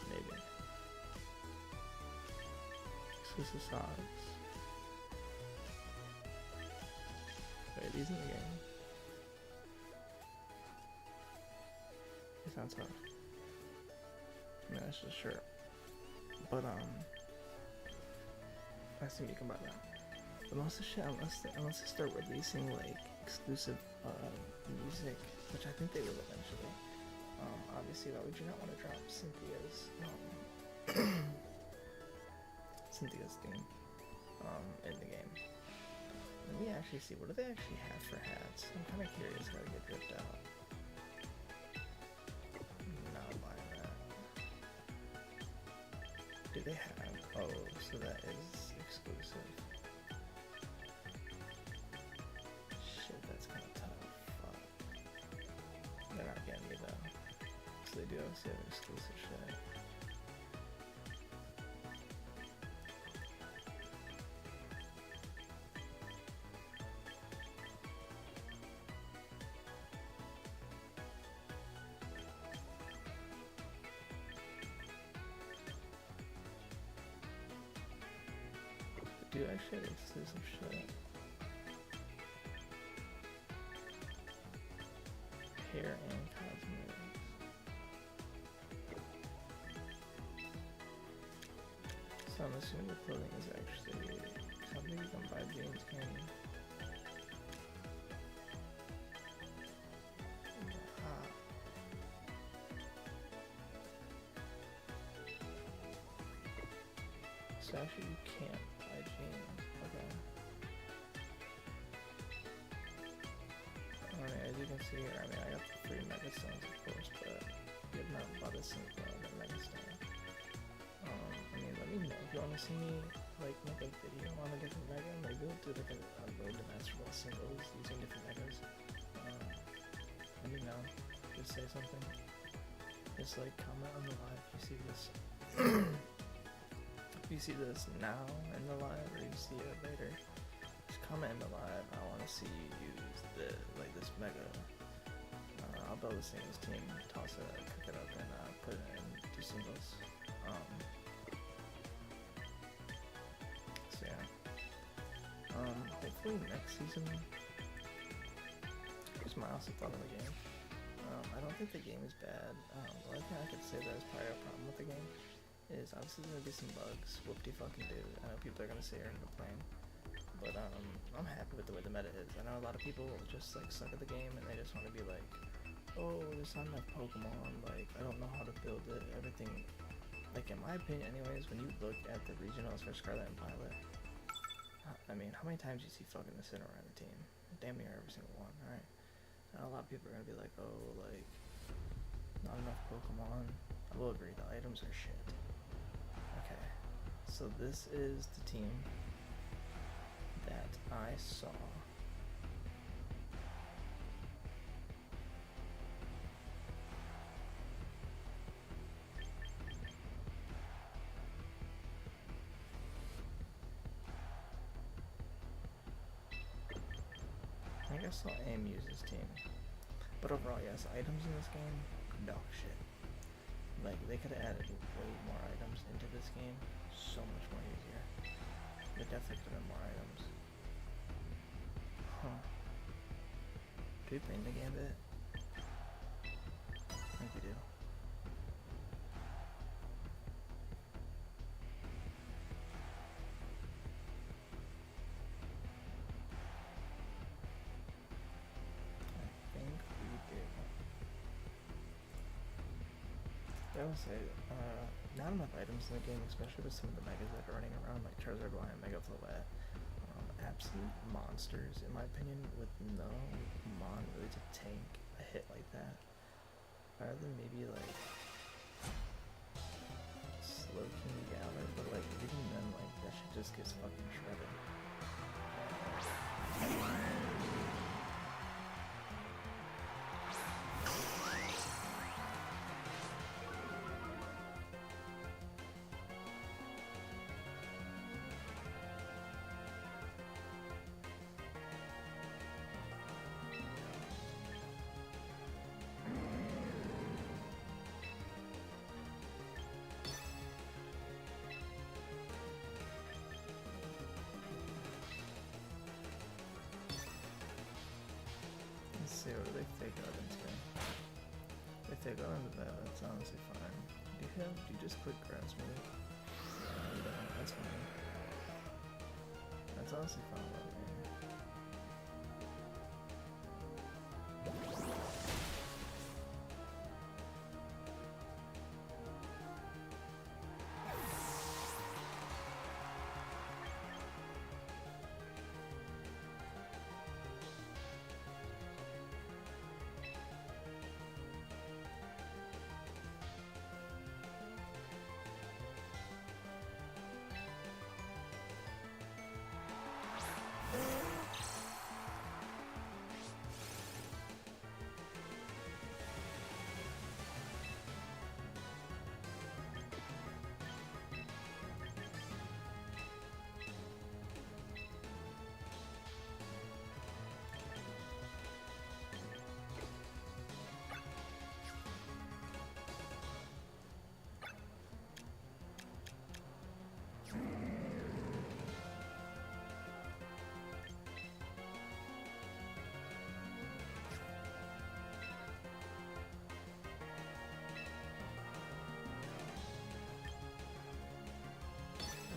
Maybe. Exclusive socks. Wait, these in the game? They sound tough. I mean, that's just a shirt. But, I assume you can buy that. But most of the shit, unless they start releasing, like, exclusive, music, which I think they will eventually. Obviously, why would you not want to drop Cynthia's theme, in the game? Let me actually see, what do they actually have for hats? I'm kind of curious how to get dripped out. Not buying that. Do they have? Oh, so that is exclusive. Shit, that's kind of tough. Fuck. They're not getting me though. So they do obviously have exclusive shit. Do actually have exclusive shit. Hair and cosmetics. So I'm assuming the clothing is actually something you can buy jeans, can you? So actually you can't buy jeans, okay. I mean, as you can see here, I mean, I got the free Mega Stones, of course, but you have not bought a single Mega Stone. I mean, let me know if you want to see me, like, make a video on a different Mega. Maybe we'll do, like, a road to Masterball singles using different Megas. Let me know. Just say something. Just, like, comment on the live if you see this. If you see this now in the live or you see it later, just comment in the live. I want to see you use this Mega. I'll build a singles team, toss it, cook it up, and put it in, do singles. So yeah. Hopefully next season. Here's my also thought of the game. I don't think the game is bad. The only thing I could say that is probably a problem with the game is obviously there's gonna be some bugs. Whoopty fucking do. I know people are gonna say you're into playing, but I'm happy with the way the meta is. I know a lot of people just like suck at the game and they just want to be like, oh, there's not enough Pokemon. Like I don't know how to build it. Everything like in my opinion anyways, when you look at the regionals for Scarlet and Violet, I mean, how many times do you see fucking the center around the team? Damn near every single one, right? And a lot of people are gonna be like, oh, like, not enough Pokemon. I will agree, the items are shit. Okay, so this is the team that I saw. I think I saw AIM use this team. But overall, yes, items in this game, dog shit. Like, they could have added way more items into this game, so much more easier. They definitely could have more items. Huh. Do we play in the Gambit? I think we do. I would say, not enough items in the game, especially with some of the megas that are running around, like Charizard Y and Mega Floette. Absolute monsters, in my opinion, with no mon really to tank a hit like that. Rather than maybe like Slow King Galler, but like even then, like that shit just gets fucking shredded. What do they fake out into? If they go into that, that's honestly fine. Do you just click grass move? No, that's fine. That's honestly fine by me.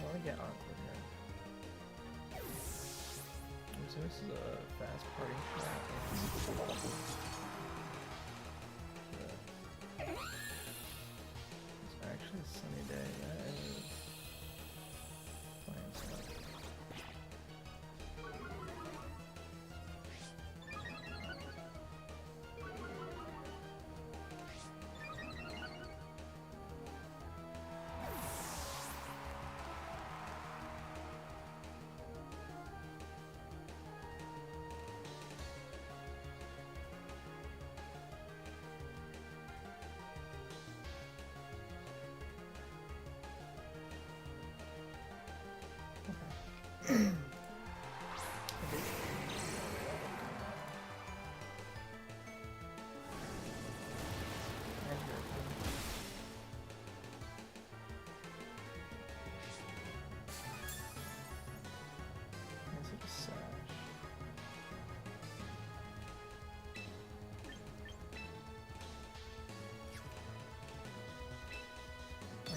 I want to get awkward here. So this is a fast party shot. It's actually a sunny day. That is fine stuff.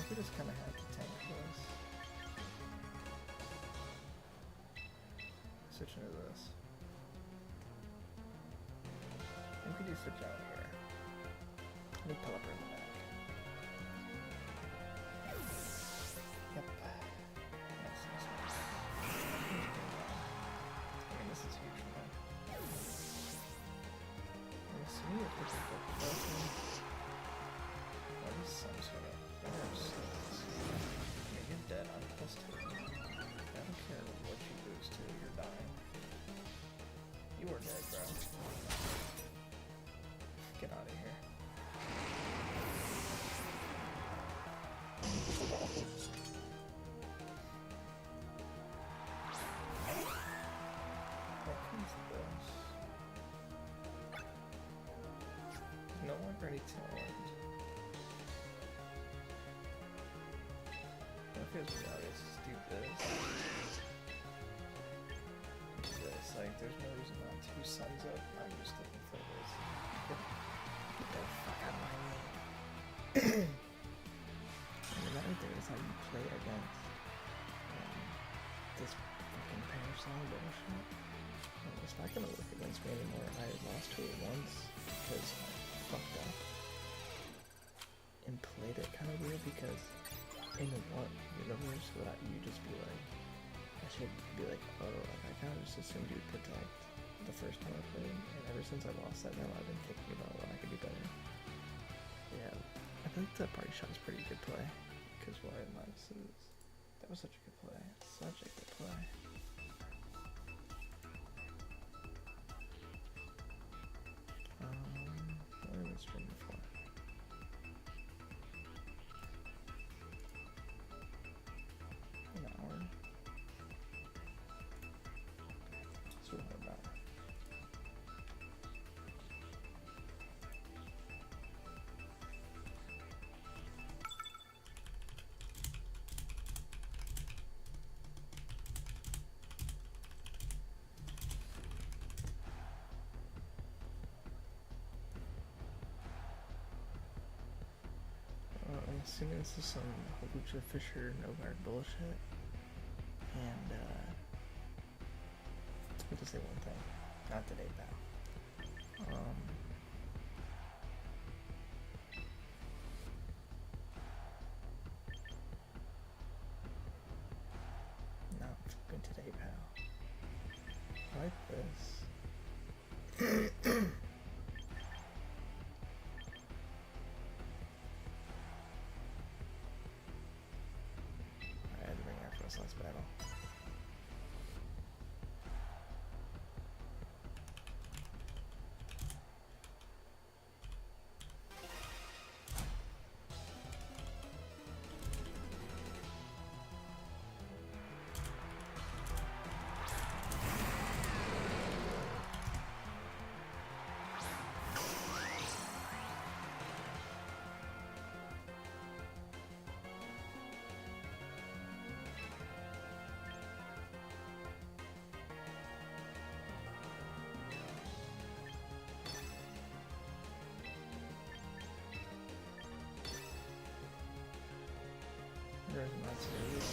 We just kind of have to tank for this. Switch into this. I think we do switch out here. Let me pull up her in the back. What is some sort of force? Yeah, you're dead on +2. I don't care what you lose to, you're dying. You are dead, bro. Get out of here. What comes this? No one ready to end. It feels pretty obvious to do this. Like, there's no reason not to. Sun's up. I'm just looking for this. Get the fuck out of my way. And another thing is how you play against this fucking parasol bullshit. It's not gonna work against me anymore. I lost to it once because I fucked up and played it kind of weird because in one universe would you just be like, I should be like, oh, like, I kind of just assumed you'd protect the first time I played, and ever since I lost that now I've been thinking about what I could do better. Yeah, I think that party shot is pretty good play, because Wild Minuses, that was such a good play, such a good play. What have I been streaming for? An hour? So what about? I'm assuming this is some Halucha Fisher no guard bullshit. And let me just say one thing. Not today, pal. Not fucking today, pal. I like this. I had to bring Ampharos last battle. There's lots of these.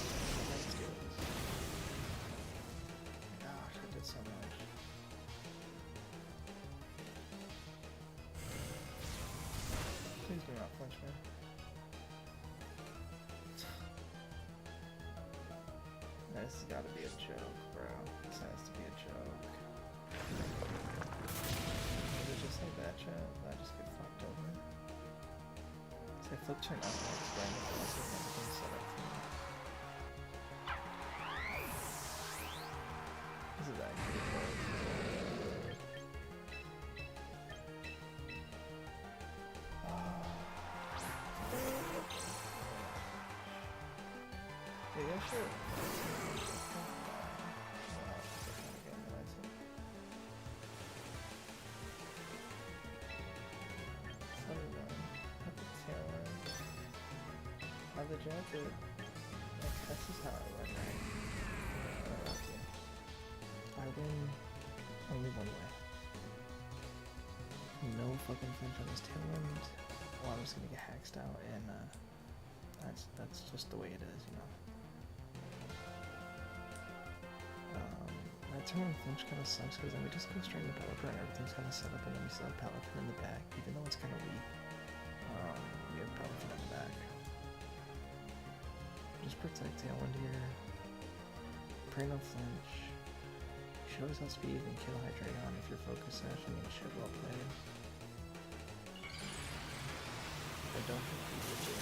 Let's do this. Gosh, I did so much. Please do not flinch, man. This has got to be a joke, bro. This has to be a joke. Is it just like that, chat? I just get fucked over. So I flip turn up next game with everything set up for me. This is actually close. Yeah, sure. The jacket. This is how I win, right? I win only one way. No fucking flinch on this tailwind. Well, I'm just gonna get hacked out, and that's just the way it is, you know. That turn flinch kind of sucks because then we just go straight into Pelipper and everything's kind of set up, and then we still have Pelipper in the back, even though it's kind of weak. We have Pelipper in the back. Just protect tailwind here. Pray no flinch. Shows how speed and kill Hydreigon if you're focus session and shit well played. I don't think he would do.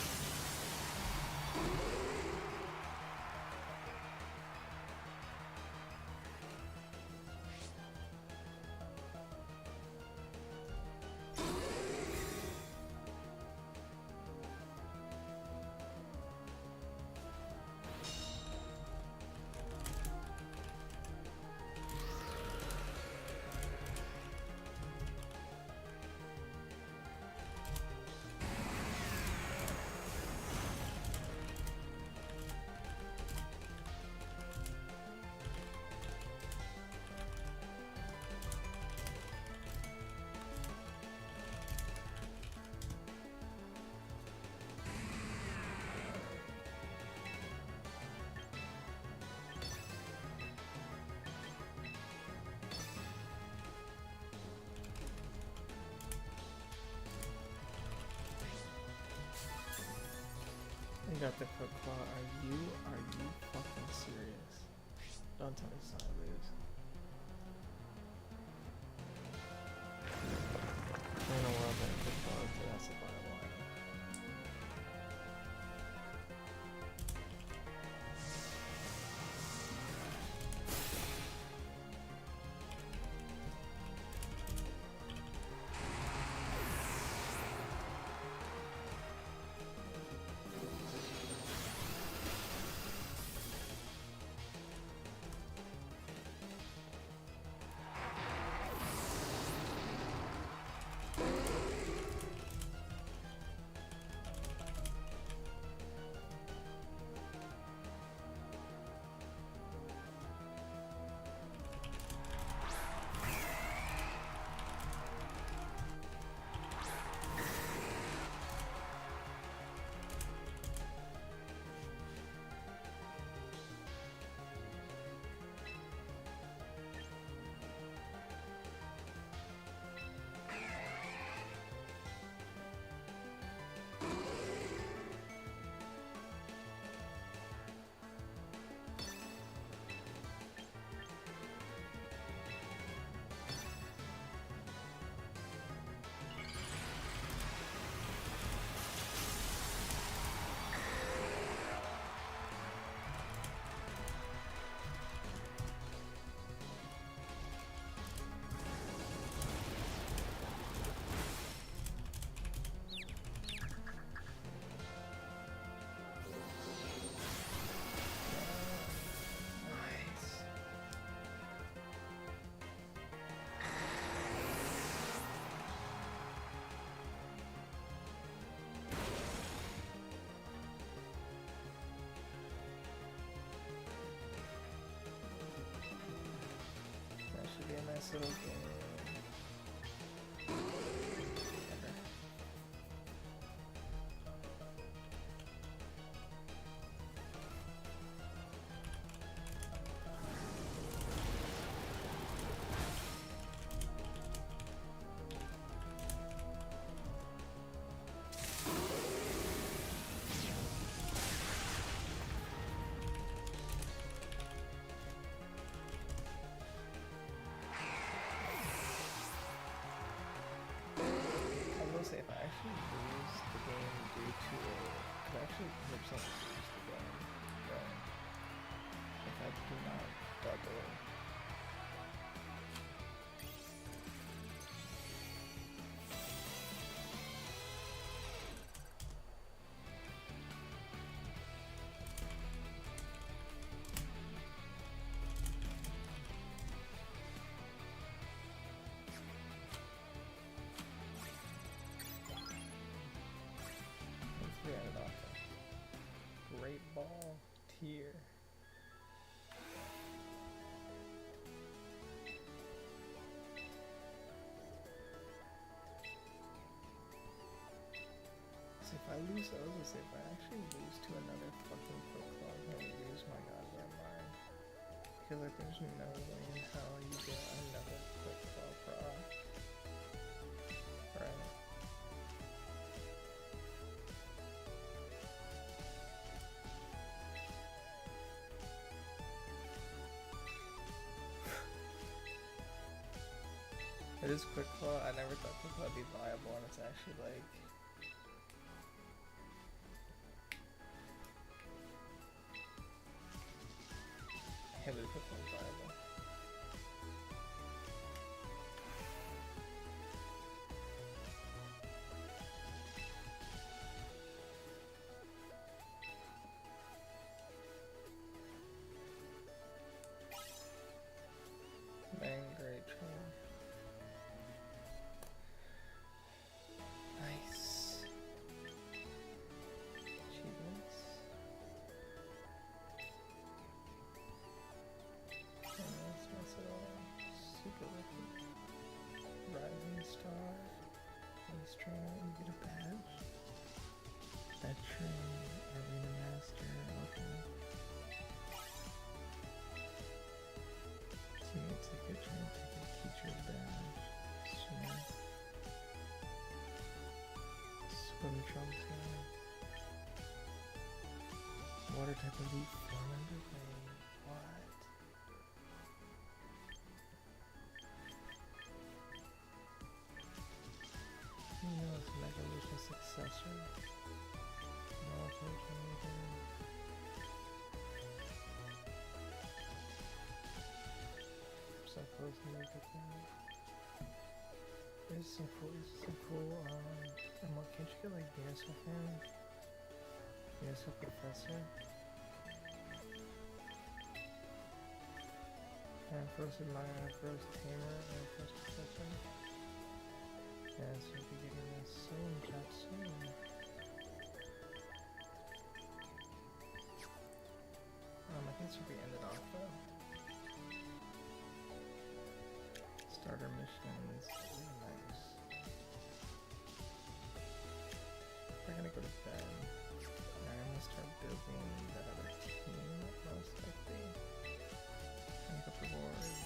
You got the quick claw. Are you fucking serious? Don't tell me it's not lose. In a world that quick claw, that's a viable item. Should be a nice little game. Say if I actually lose the game due to I could actually 100% lose the game, right? If I do not double. Great ball tier. So if I lose, I was gonna say if I actually lose to another fucking quick claw, I'm gonna lose my goddamn mind. Because like there's no way in hell you get another quick claw proc. Right? It is quick claw. I never thought quick claw would be viable, and it's actually like really Pokemon viable. Man, great trainer. Nice. Achievements. Let's mess it all. Super lucky. Rising Star. Ace Trainer, you get a badge. Veteran, Arena Master, okay. Teammates a good trainer, take a teacher's badge. Swimmer. Swim trunks, yeah. Water type elite 400 lane. What? You know it's Mega Evolution successor. Military trainer. So close to make it there. There's some cool, and what, can't you get like DSO fan? DSO Professor? Ampharos Admirer, Ampharos Tamer, Ampharos Professor. Yeah, so you'll be getting this soon, chat soon. I think this will be ended off though. Starter missions, really nice. We're gonna go to bed. And I'm gonna start building that other team, most likely. Pick up the board, nice.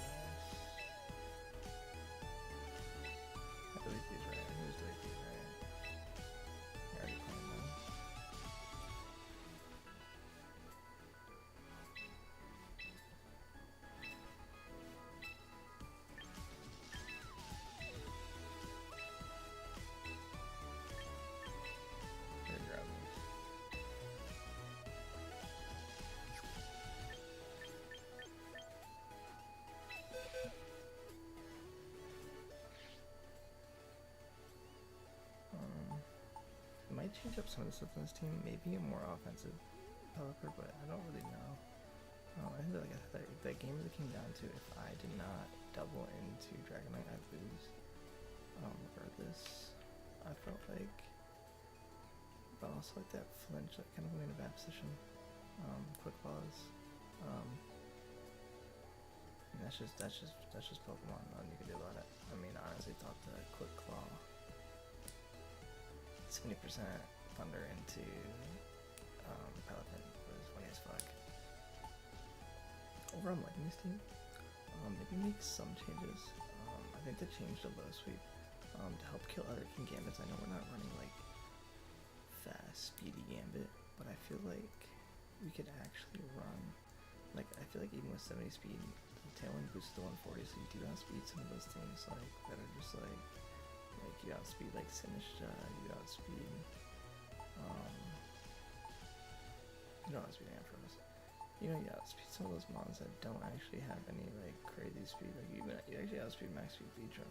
I delete these, right? I just delete these, right? I already planned them. Here, grab these. I might change up some of the stuff on this team, maybe a more offensive developer, but I don't really know. I think that game really came down to if I did not double into Dragonite, I'd lose. Regardless, I felt like, but also like that flinch, like kind of put me in a bad position. Quick claws. And that's just Pokemon. Nothing you can do about it. I mean, I honestly thought that Quick Claw 70% Thunder into Pelican was funny as fuck. Overall, I'm liking this team. Maybe make some changes. I think they changed the low sweep to help kill other King Gambits. I know we're not running like fast, speedy Gambit, but I feel like we could actually run. Like, I feel like even with 70 speed, the Tailwind boosts to 140, so you do outspeed some of those things like that are just like you outspeed like Sinistcha, you outspeed you don't outspeed Ampharos. You outspeed some of those mons that don't actually have any like crazy speed. Like you actually outspeed max speed Vitro.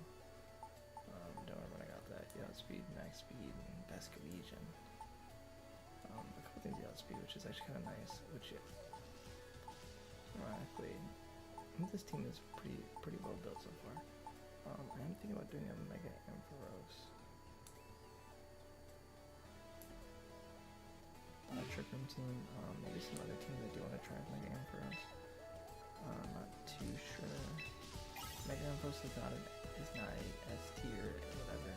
Don't remember when I got that. You outspeed max speed and best Legion. A couple things you outspeed, which is actually kind of nice. Which ironically, I think this team is pretty well built so far. I am thinking about doing a Mega Ampharos. Trick Room team, maybe some other teams that do want to try Mega Ampharos. Not too sure. Mega Ampharos is not a S tier or whatever.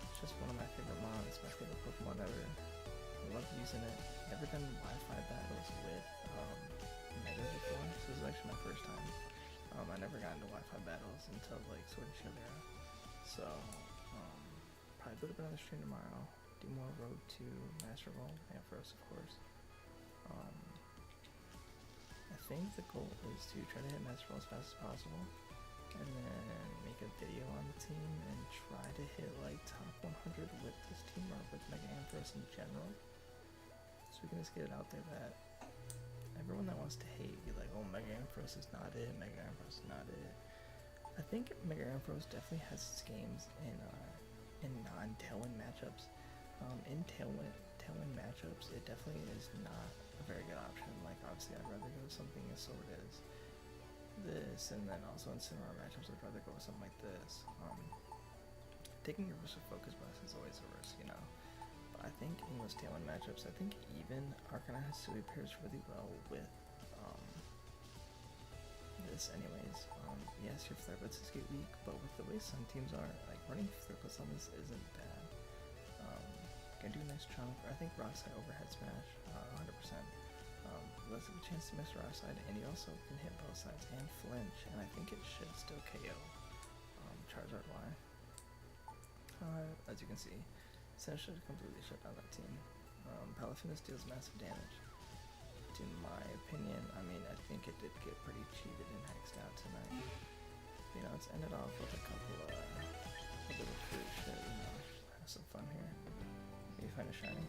It's just one of my favorite mons, my favorite Pokemon ever. I love using it. Never done Wi-Fi battles with Mega before. So this is actually my first time. I never got into Wi-Fi battles until like Sword and Shield era. So probably put up another stream tomorrow. Do more Road to Masterball, Ampharos of course. I think the goal is to try to hit Masterball as fast as possible, and then make a video on the team and try to hit like top 100 with this team or with Mega Ampharos in general. So we can just get it out there that I everyone that wants to hate, be like, oh, Mega Ampharos is not it, Mega Ampharos is not it. I think Mega Ampharos definitely has its games in non-Tailwind matchups. In Tailwind matchups, it definitely is not a very good option. Like, obviously, I'd rather go with something as sword as this, and then also in similar matchups, I'd rather go with something like this. Taking your risk with Focus Blast is always a risk, you know. But I think in those Tailwind matchups, I think even Arcanine Hisui pairs really well with this anyways. Yes, your Flare Blitz is get weak, but with the way some teams are, like, running Flare Blitz on this isn't bad. Gonna do a nice chunk. I think Rock Slide overhead smash, 100%. Less of a chance to miss Rock Slide, and you also can hit both sides and flinch, and I think it should still KO Charizard Y. As you can see, Sinnoh should completely shut down that team. Palafinius deals massive damage. In my opinion, I mean, I think it did get pretty cheated and hexed out tonight. You know, let's end it off with a couple of a bit of fruit shit, you know, have some fun here. Maybe find a shiny.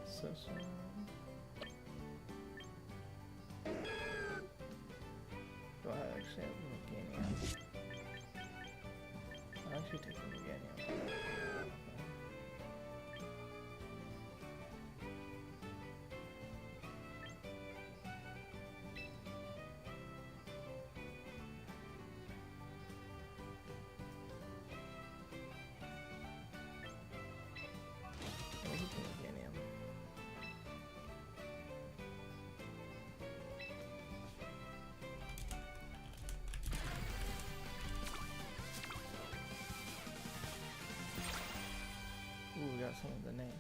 So do I actually have Meganium? I'll actually take the Meganium. Ooh, we got some of the name.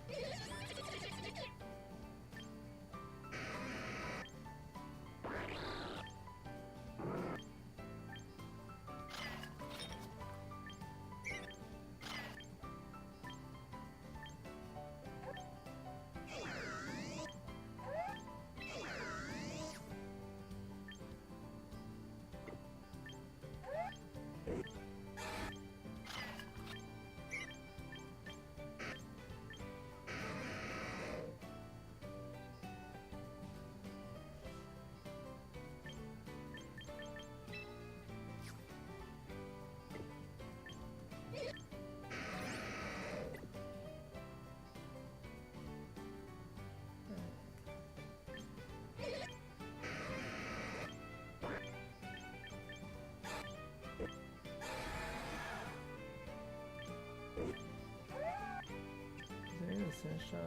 Sinnoh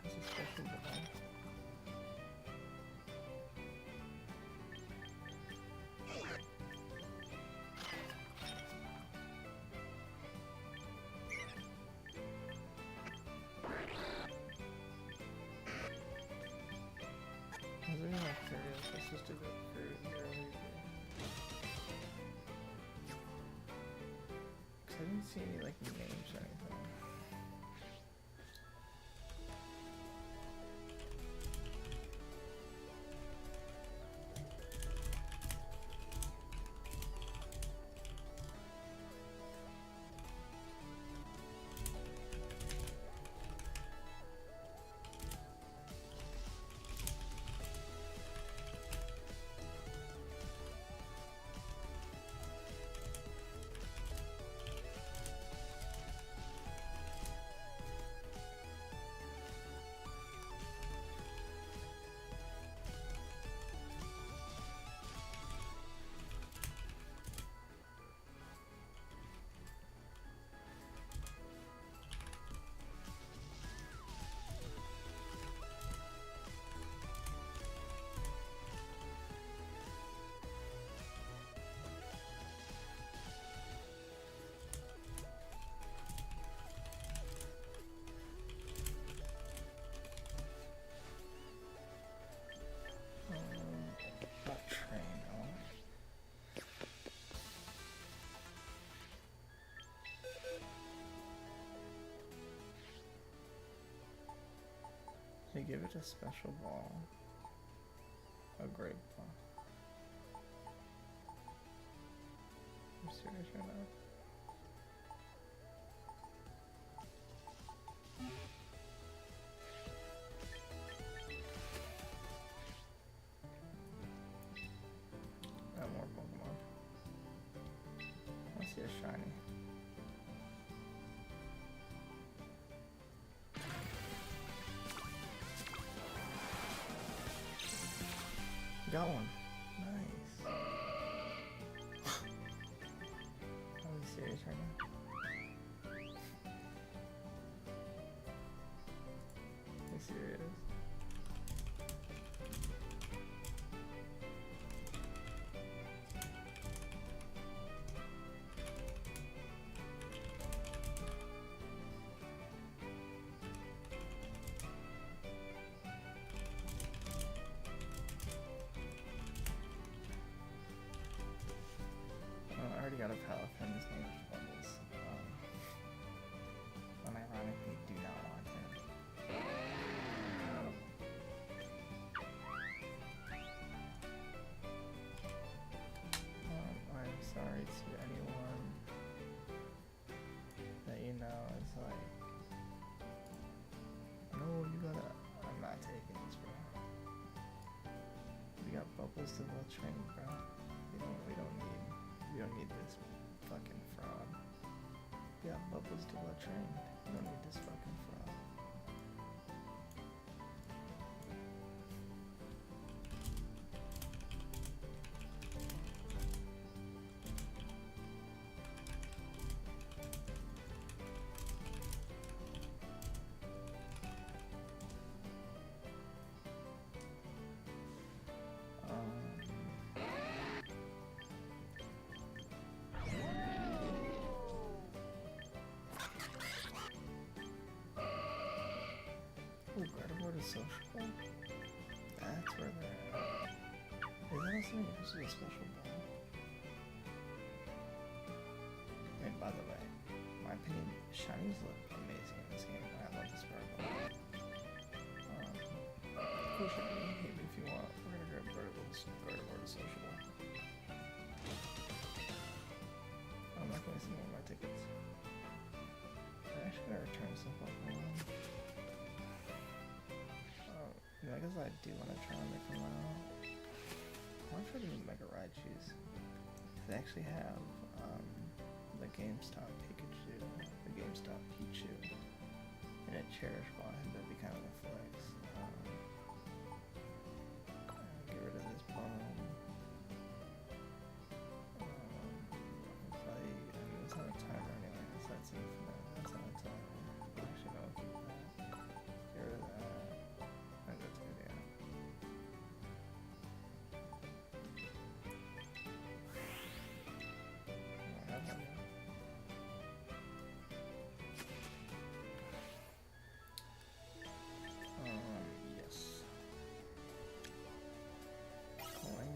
has a special device. I was really not curious. Let's just do that for earlier. Cause I didn't see any like names or anything. He gave it a special ball. A great ball. I'm serious right now. More Pokemon. I see a shiny. Got one. Nice. Are we serious right now? Are you serious? I already got a Palafin, his name is Bubbles. Unironically, do not want him. I'm sorry to anyone that you know is like, no, you gotta, I'm not taking this, bro. We got Bubbles to well trained, bro. We don't need this fucking fraud. Yeah, Bubbles to well trained. We don't need this fucking fraud. Ooh, Gardevoir is sociable. That's where they're at. Is that also supposed to be a special ball? And by the way, my opinion, shinies look amazing in this game. I love the sparkle. Cool shiny, hate me if you want. We're gonna grab Gardevoir to sociable. I'm not gonna see more of my tickets. I actually gotta return some Pokemon. Yeah, I guess I do want to try and make them out. I want to try to make a ride shoes. They actually have the GameStop Pikachu, the GameStop Pichu, and a Cherish Ball. That'd be kind of a flex. Get rid of this bone. It's on a timer anyway. That's infinite. That's on a timer. Actually, no, keep that. Get rid of that. That's a good idea. Yes. Coin.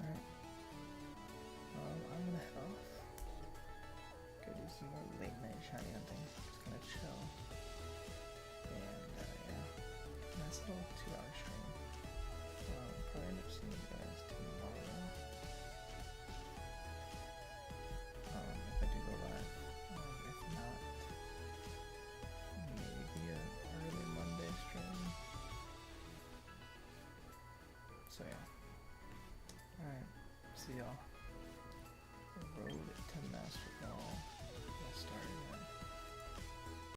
Alright. I'm gonna head off. Go do some more late night shiny hunting. Just gonna chill. And yeah. Nice little 2-hour stream. Probably end up seeing you guys tomorrow. If I do go live. If not, maybe an early Monday stream. So yeah. Alright. See y'all. Road to Masterball.